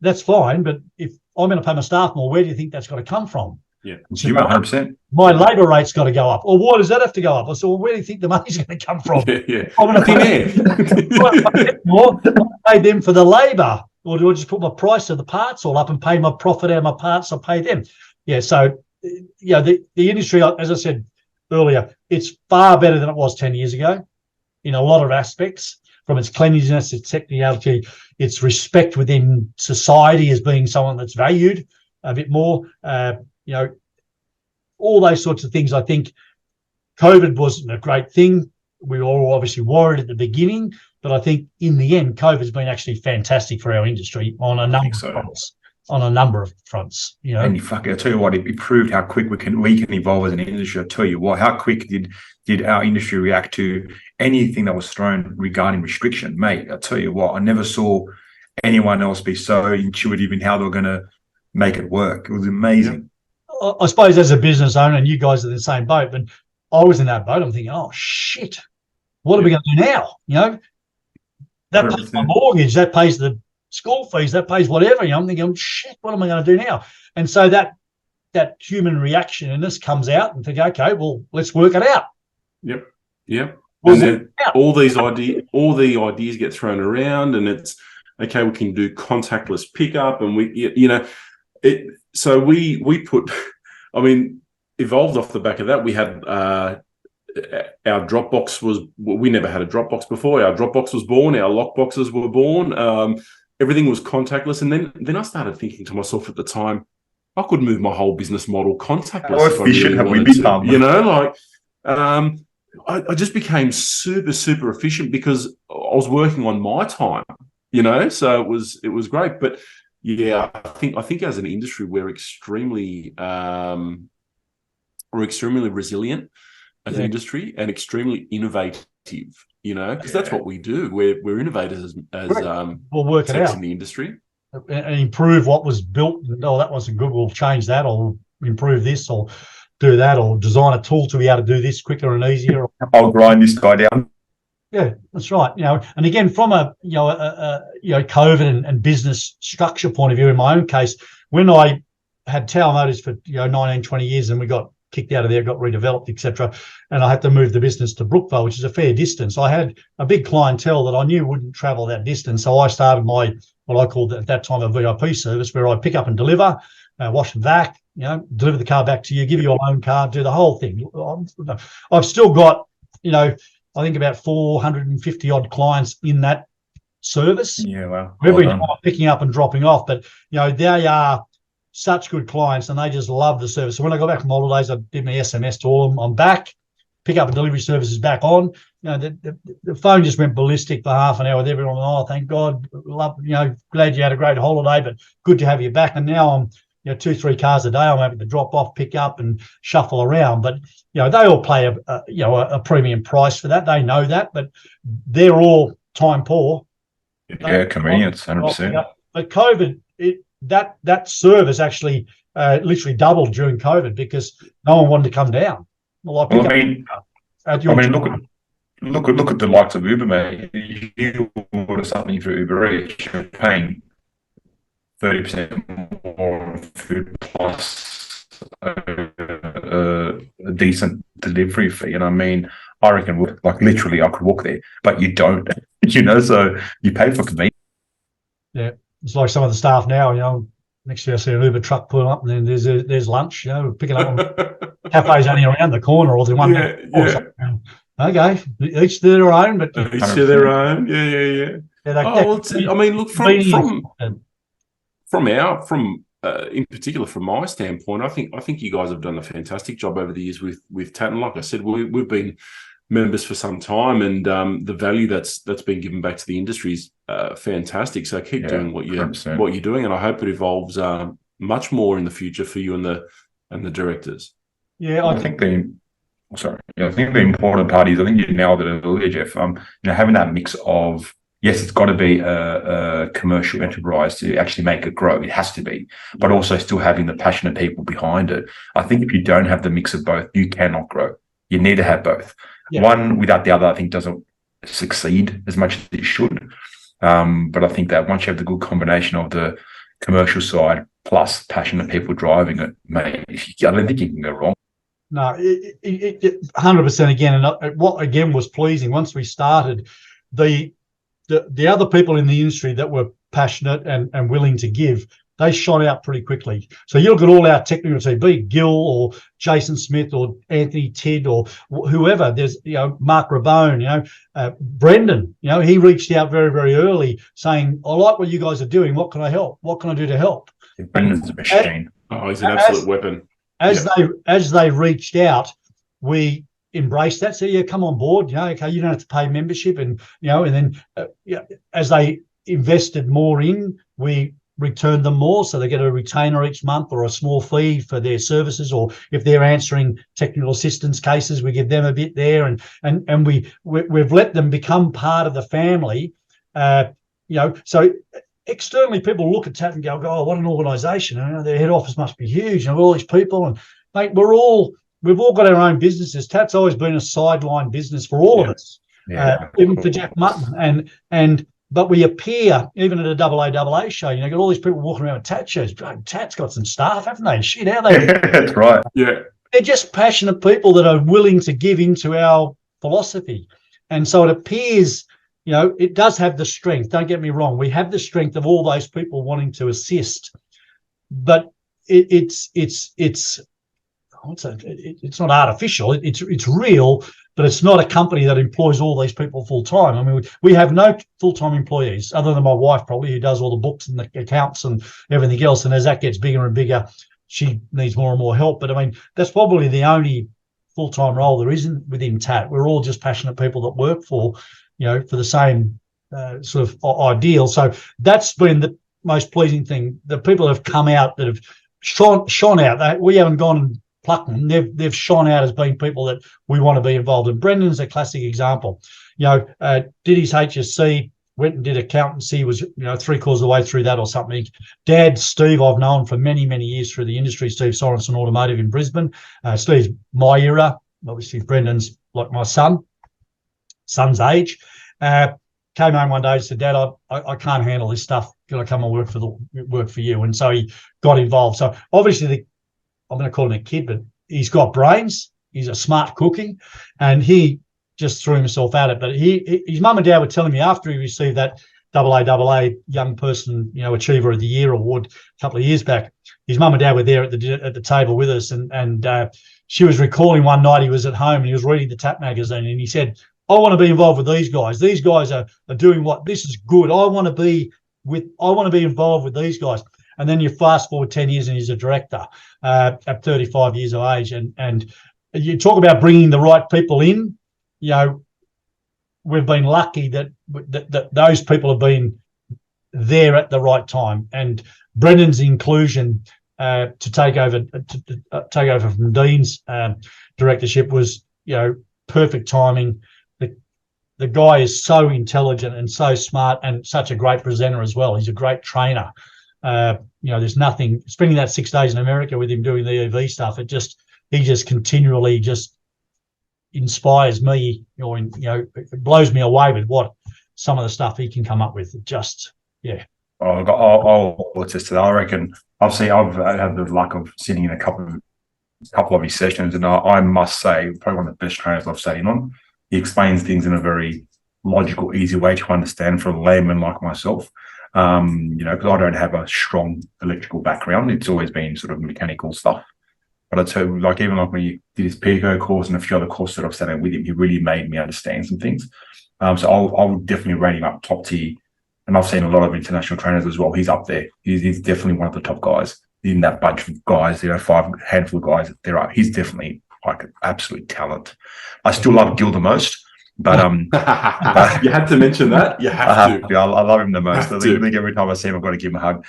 that's fine, but if I'm going to pay my staff more, where do you think that's got to come from? Yeah, so 100%. My labour rate's got to go up. Or why does that have to go up? I said, well, where do you think the money's going to come from? Yeah. I'm going to pay more. I pay them for the labour, or do I just put my price of the parts all up and pay my profit out of my parts? I pay them. Yeah. So the industry, as I said earlier, it's far better than it was 10 years ago in a lot of aspects, from its cleanliness, its technicality, its respect within society as being someone that's valued a bit more, all those sorts of things. I think COVID wasn't a great thing. We were all obviously worried at the beginning, but I think in the end, COVID's been actually fantastic for our industry on a number of fronts. On a number of fronts, And I'll tell you what, it proved how quick we can evolve as an industry. I'll tell you what, how quick did our industry react to anything that was thrown regarding restriction, mate? I'll tell you what, I never saw anyone else be so intuitive in how they were going to make it work. It was amazing. Yeah. I suppose as a business owner, and you guys are in the same boat, but I was in that boat. I'm thinking, oh shit, what are we going to do now? That 100%. Pays my mortgage, that pays the school fees, that pays whatever. I'm thinking, shit, what am I going to do now? And so that human reaction in this comes out, and think, okay, well, let's work it out. Yep. And then all the ideas get thrown around, and it's okay. We can do contactless pickup, and So we put, evolved off the back of that. We had our Dropbox we never had a Dropbox before. Our Dropbox was born. Our lockboxes were born. Everything was contactless. And then I started thinking to myself at the time, I could move my whole business model contactless. How efficient have we become? I just became super, super efficient because I was working on my time, so it was great. But yeah, I think as an industry, we're extremely resilient as an industry, and extremely innovative, because that's what we do. We're innovators as we'll work it out in the industry and improve what was built. Oh, that wasn't good. We'll change that, or improve this, or do that, or design a tool to be able to do this quicker and easier. I'll grind this guy down. Yeah, that's right. And again, from a COVID and business structure point of view, in my own case, when I had Tower Motors for 19, 20 years, and we got kicked out of there, got redeveloped, etc. And I had to move the business to Brookvale, which is a fair distance. I had a big clientele that I knew wouldn't travel that distance. So I started my, what I called at that time, a VIP service, where I pick up and deliver, wash and vac, deliver the car back to you, give you your own car, do the whole thing. I've still got, I think about 450 odd clients in that service. Yeah, wow. Every time I'm picking up and dropping off, but they are such good clients and they just love the service. So when I got back from holidays, I did my SMS to all of them. I'm back. Pick up and delivery service is back on. The phone just went ballistic for half an hour with everyone. Oh, thank God. Love, glad you had a great holiday, but good to have you back. And now I'm 2-3 cars a day. I'm able to drop off, pick up, and shuffle around. But they all pay a premium price for that. They know that, but they're all time poor. Yeah, convenience, 100%. But COVID, that service actually literally doubled during COVID because no one wanted to come down. Look at the likes of Uber, mate. You order something through Uber Eats, you're paying 30% more on food plus a decent delivery fee. And I mean, I reckon, like literally, I could walk there, but you don't, so you pay for convenience. Yeah, it's like some of the staff now, next year I see an Uber truck pulling up and then there's lunch, picking up on cafes only around the corner or the one. Yeah. Okay, each to their own, but each to their own. Yeah. Look, from in particular, from my standpoint, I think you guys have done a fantastic job over the years with TAT. And like I said, we've been members for some time, and the value that's been given back to the industry is fantastic. So keep doing what you're doing, and I hope it evolves much more in the future for you and the directors. Yeah, I think the important part is, I think you nailed it earlier, Jeff. Having that mix of, yes, it's got to be a commercial enterprise to actually make it grow. It has to be, but also still having the passionate people behind it. I think if you don't have the mix of both, you cannot grow. You need to have both. Yeah. One without the other, I think, doesn't succeed as much as it should. But I think that once you have the good combination of the commercial side plus passionate people driving it, mate, I don't think you can go wrong. No, 100% again. And what again was pleasing, once we started, the other people in the industry that were passionate and willing to give, they shot out pretty quickly. So you look at all our technical team, be it Gil or Jason Smith or Anthony Tidd or whoever. There's Mark Rabone, Brendan. He reached out very, very early saying, "I like what you guys are doing. What can I help? What can I do to help?" Brendan's a machine. He's an absolute weapon. As they reached out, we embraced that. So come on board. Okay, you don't have to pay membership, and and then as they invested more in, we returned them more, so they get a retainer each month or a small fee for their services, or if they're answering technical assistance cases, we give them a bit there, and we've let them become part of the family. So externally people look at TAT and go, "Oh, what an organisation! Their head office must be huge, all these people." And mate, we've all got our own businesses. TAT's always been a sideline business for all of us, even for Jack Mutton, but we appear, even at a AA show, got all these people walking around with TAT shows. TAT's got some staff, haven't they? Shit, how they? That's right. Yeah. They're just passionate people that are willing to give into our philosophy. And so it appears, it does have the strength. Don't get me wrong. We have the strength of all those people wanting to assist. But it's not artificial. It's real, but it's not a company that employs all these people full time. I mean, we have no full-time employees other than my wife, probably, who does all the books and the accounts and everything else. And as that gets bigger and bigger, she needs more and more help. But I mean, that's probably the only full-time role there isn't within TAT. We're all just passionate people that work for the same sort of ideal. So that's been the most pleasing thing. The people that have come out that have shone out. We haven't gone and plucked them. They've shone out as being people that we want to be involved in. Brendan's a classic example. Did his HSC, went and did accountancy, was 3/4 of the way through that or something. Dad, Steve, I've known for many, many years through the industry. Steve Sorensen Automotive in Brisbane. Steve's my era. Obviously, Brendan's like my son's age. Came home one day and said, "Dad, I can't handle this stuff. Can I come and work for you?" And so he got involved. So obviously, I'm going to call him a kid, but he's got brains. He's a smart cookie, and he just threw himself at it. But his mum and dad were telling me after he received that AA Young Person, Achiever of the Year award a couple of years back, his mum and dad were there at the table with us, and she was recalling one night he was at home and he was reading the TAP magazine, and he said, I want to be involved with these guys. These guys are doing this is good. I want to be involved with these guys. And then you fast forward 10 years and he's a director at 35 years of age. And you talk about bringing the right people in. We've been lucky that those people have been there at the right time. And Brendan's inclusion to take over from Dean's directorship was, perfect timing. The guy is so intelligent and so smart and such a great presenter as well. He's a great trainer. There's nothing. Spending that 6 days in America with him doing the EV stuff, he just continually just inspires me. It blows me away with what some of the stuff he can come up with. I'll attest to that. I reckon I've had the luck of sitting in a couple of his sessions, and I must say, probably one of the best trainers I've sat in on. He explains things in a very logical, easy way to understand for a layman like myself. Because I don't have a strong electrical background. It's always been sort of mechanical stuff. But I tell you, even when he did his PICO course and a few other courses that I've sat in with him, he really made me understand some things. So I'll definitely rate him up top tier. And I've seen a lot of international trainers as well. He's up there. He's definitely one of the top guys in that bunch of guys. Handful of guys there are. He's definitely like an absolute talent. I still love Gil the most, but you had to mention that. You have to. I love him the most. I think every time I see him, I've got to give him a hug.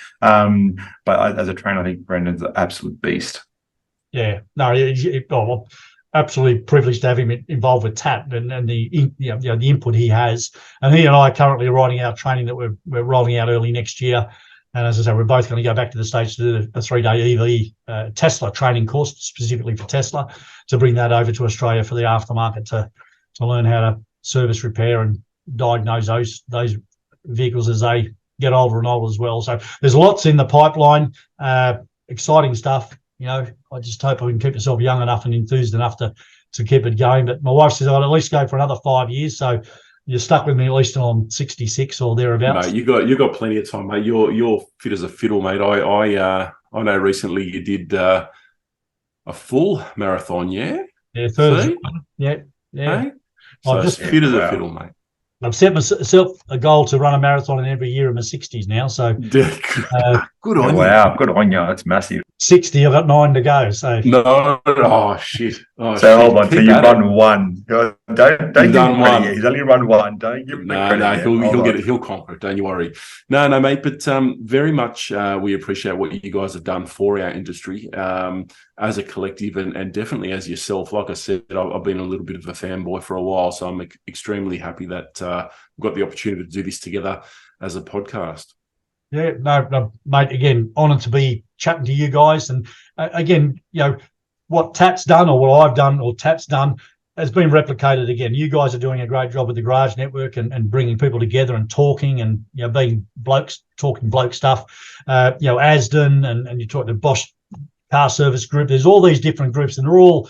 But as a trainer, I think Brendan's an absolute beast. Yeah, no, absolutely privileged to have him involved with TAP and the input he has. And he and I are currently writing our training that we're rolling out early next year. And as I say, we're both going to go back to the States to do a 3-day EV Tesla training course specifically for Tesla, to bring that over to Australia for the aftermarket to learn how to service, repair, and diagnose those vehicles as they get older and older as well. So there's lots in the pipeline, exciting stuff. I just hope I can keep myself young enough and enthused enough to keep it going. But my wife says I'll at least go for another 5 years. So you're stuck with me at least until I'm 66 or thereabouts. Mate, you got plenty of time, mate. You're fit as a fiddle, mate. I know recently you did a full marathon, yeah? Yeah, Thursday. Yeah. Hey? So just fit as a fiddle, mate. I've set myself a goal to run a marathon in every year in my 60s now. So good on you. Wow, good on you. That's massive. 60, I've got 9 to go. So shit. Hold on, so you run one. Don't give him credit. He's only run one. Don't give him credit. No, he'll get it. He'll conquer it. Don't you worry. No, mate. But very much we appreciate what you guys have done for our industry as a collective, and definitely as yourself. Like I said, I've been a little bit of a fanboy for a while, so I'm extremely happy that we've got the opportunity to do this together as a podcast. Yeah, no, mate, again, honoured to be chatting to you guys. And again, what TAT's done or what I've done or TAT's done has been replicated again. You guys are doing a great job with the Garage Network and bringing people together and talking and, being blokes, talking bloke stuff. Asden and you talk to Bosch Car Service Group. There's all these different groups and they're all,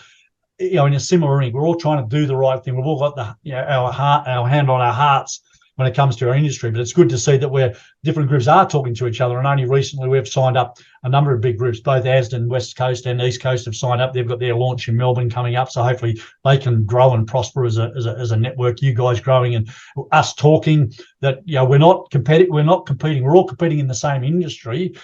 in a similar ring. We're all trying to do the right thing. We've all got our hand on our hearts when it comes to our industry, but it's good to see that different groups are talking to each other. And only recently we've signed up a number of big groups, both Asden, West Coast and East Coast have signed up. They've got their launch in Melbourne coming up. So hopefully they can grow and prosper as a network, you guys growing and us talking that, we're not competing. We're all competing in the same industry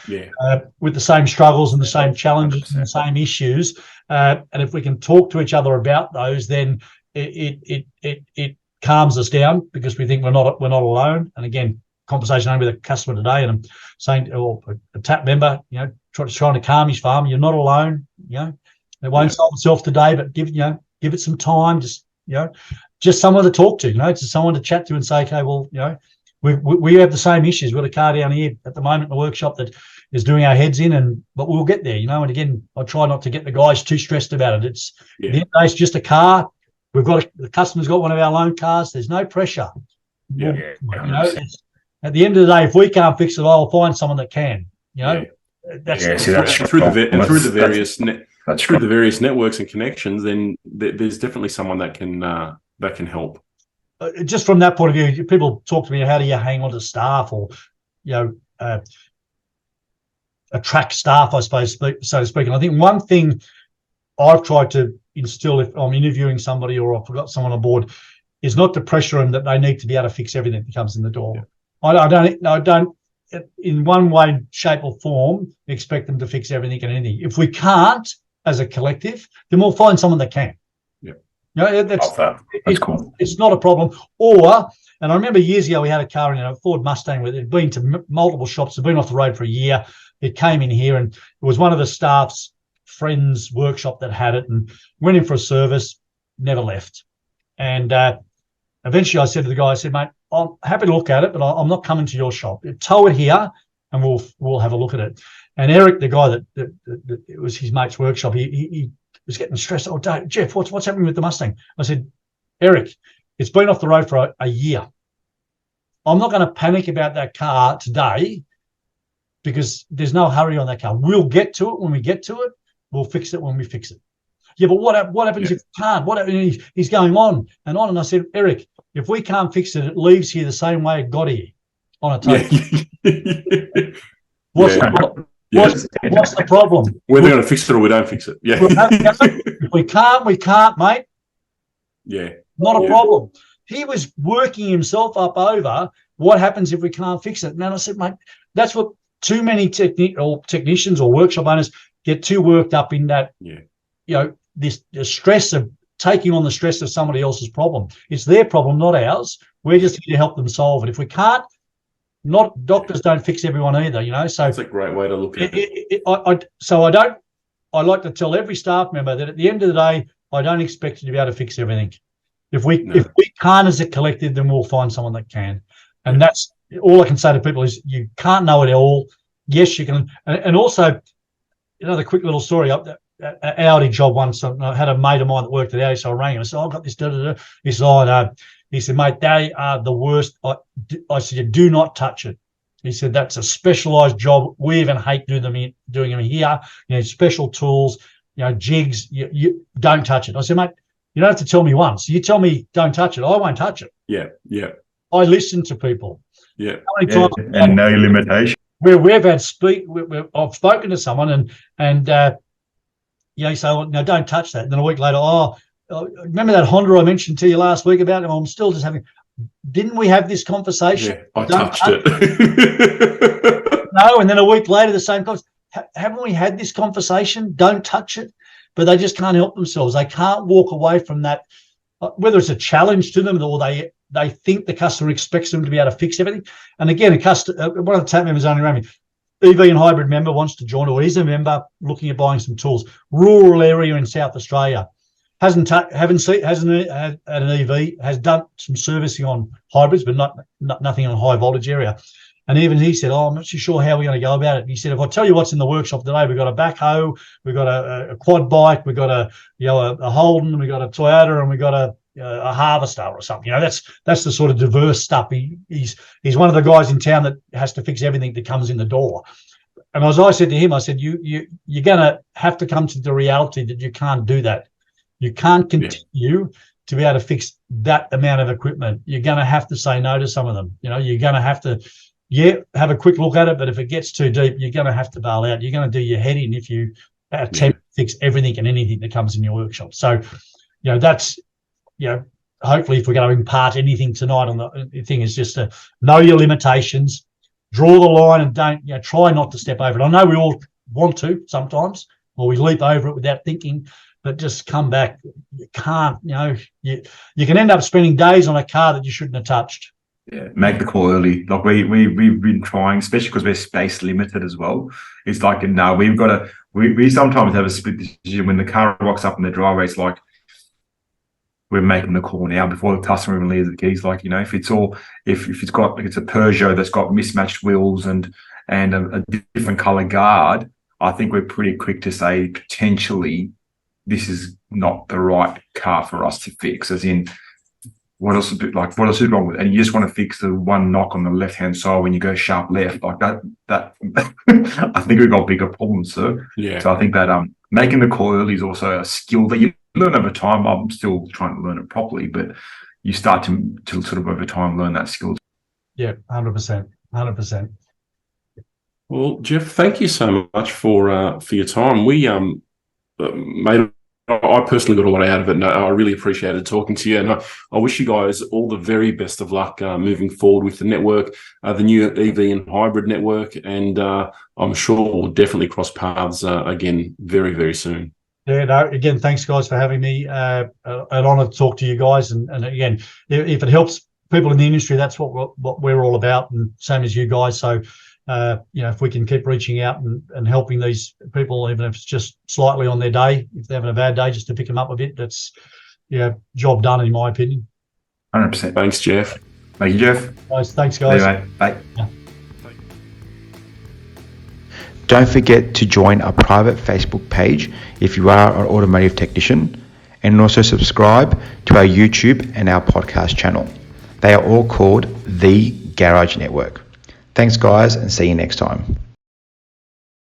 with the same struggles and the same challenges 100%. And the same issues. And if we can talk to each other about those, then it calms us down because we think we're not alone. And again, conversation I had with a customer today, and I'm saying, or a TAP member, trying to calm his farm. You're not alone. It won't solve itself today, but give it some time. Just someone to talk to. Just someone to chat to and say, okay, well, we have the same issues. We've got a car down here at the moment in the workshop that is doing our heads in, but we'll get there. And again, I try not to get the guys too stressed about it. At the end of the day, it's just a car. The customer's got one of our loan cars. There's no pressure. At the end of the day, if we can't fix it, I'll find someone that can. That's through the various That's through right. the various networks and connections, then there's definitely someone that can help. Just from that point of view, people talk to me, how do you hang on to staff, or attract staff, I suppose, so to speak. And I think one thing I've tried to instill, if I'm interviewing somebody or I've got someone on board, is not to pressure them that they need to be able to fix everything that comes in the door. Yeah. I don't, in one way, shape or form, expect them to fix everything and anything. If we can't, as a collective, then we'll find someone that can. That's cool. It's not a problem. And I remember years ago we had a car in a Ford Mustang with it had been to multiple shops, had been off the road for a year. It came in here, and it was one of the staff's friends' workshop that had it, and went in for a service, never left. And eventually I said to the guy, I said, mate, I'm happy to look at it, but I'm not coming to your shop. Tow it here and we'll have a look at it. And Eric, the guy that it was his mate's workshop, he was getting stressed. Oh, Jeff, what's happening with the Mustang? I said, Eric, it's been off the road for a year. I'm not going to panic about that car today because there's no hurry on that car. We'll get to it when we get to it. We'll fix it when we fix it. Yeah, but what happens if we can't? He's going on and on. And I said, Eric, if we can't fix it, it leaves here the same way it got here, on a tow. What's the problem? We're going to fix it or we don't fix it. Yeah. If we can't, mate. Yeah. Not a problem. He was working himself up over what happens if we can't fix it. And I said, mate, that's what too many technicians or workshop owners get too worked up in, that, the stress of taking on the stress of somebody else's problem. It's their problem, not ours. We're just here to help them solve it. If we can't, doctors don't fix everyone either, So that's a great way to look at it. I like to tell every staff member that at the end of the day, I don't expect you to be able to fix everything. If we can't as a collective, then we'll find someone that can. And that's all I can say to people is you can't know it all. Yes, you can. And also, another quick little story. An Audi job once, I had a mate of mine that worked at Audi, so I rang him. I said, I've got this. He said, he said, mate, they are the worst. I said, you do not touch it. He said, that's a specialised job. We even hate doing them here. Special tools, jigs. You don't touch it. I said, mate, you don't have to tell me once. You tell me don't touch it, I won't touch it. Yeah, yeah. I listen to people. Yeah. And no limitation. Where we've had I've spoken to someone and you say, well, no, don't touch that. And then a week later, remember that Honda I mentioned to you last week about? I'm still just having. Didn't we have this conversation? Yeah, I touched it. No, and then a week later, the same conversation. Haven't we had this conversation? Don't touch it. But they just can't help themselves. They can't walk away from that, whether it's a challenge to them or they think the customer expects them to be able to fix everything. And again, one of the TAP members only around me, EV and hybrid member wants to join, or is a member looking at buying some tools. Rural area in South Australia, hasn't had an EV, has done some servicing on hybrids, but nothing on high voltage area. And even he said, I'm not too sure how we're going to go about it. He said, if I tell you what's in the workshop today, we've got a backhoe, we've got a quad bike, we've got a Holden, we've got a Toyota, and we've got a harvester or something. That's the sort of diverse stuff. He's one of the guys in town that has to fix everything that comes in the door. And as I said to him, I said, you're going to have to come to the reality that you can't do that. You can't continue to be able to fix that amount of equipment. You're going to have to say no to some of them. You're going to have to, have a quick look at it. But if it gets too deep, you're going to have to bail out. You're going to do your head in if you attempt to fix everything and anything that comes in your workshop. So, that's, hopefully if we're going to impart anything tonight on the thing is just to know your limitations, draw the line and don't, try not to step over it. I know we all want to sometimes, or we leap over it without thinking, but just come back. You can't, you can end up spending days on a car that you shouldn't have touched. Yeah, make the call early. Like we've been trying, especially because we're space limited as well. It's like, no, we've got to, we sometimes have a split decision when the car rocks up in the driveway. It's like, we're making the call now before the customer even leaves the keys. Like, if it's got, like, it's a Peugeot that's got mismatched wheels and a different color guard, I think we're pretty quick to say potentially this is not the right car for us to fix. As in, what else is wrong with it? And you just want to fix the one knock on the left hand side when you go sharp left, like that. I think we've got bigger problems, sir. Yeah. So I think that making the call early is also a skill that you learn over time. I'm still trying to learn it properly, but you start to sort of over time learn that skill. Yeah, 100%, 100%. Well, Jeff, thank you so much for your time. We made. I personally got a lot out of it, and I really appreciated talking to you. And I wish you guys all the very best of luck moving forward with the network, the new EV and hybrid network, and I'm sure we'll definitely cross paths again very, very soon. Yeah, no, again, thanks, guys, for having me. An honour to talk to you guys. And again, if it helps people in the industry, that's what we're all about, and same as you guys. So, if we can keep reaching out and helping these people, even if it's just slightly on their day, if they're having a bad day, just to pick them up a bit, that's job done, in my opinion. 100%. Thanks, Jeff. Thank you, Jeff. Thanks, guys. Anyway, bye. Yeah. Don't forget to join our private Facebook page if you are an automotive technician, and also subscribe to our YouTube and our podcast channel. They are all called The Garage Network. Thanks, guys, and see you next time.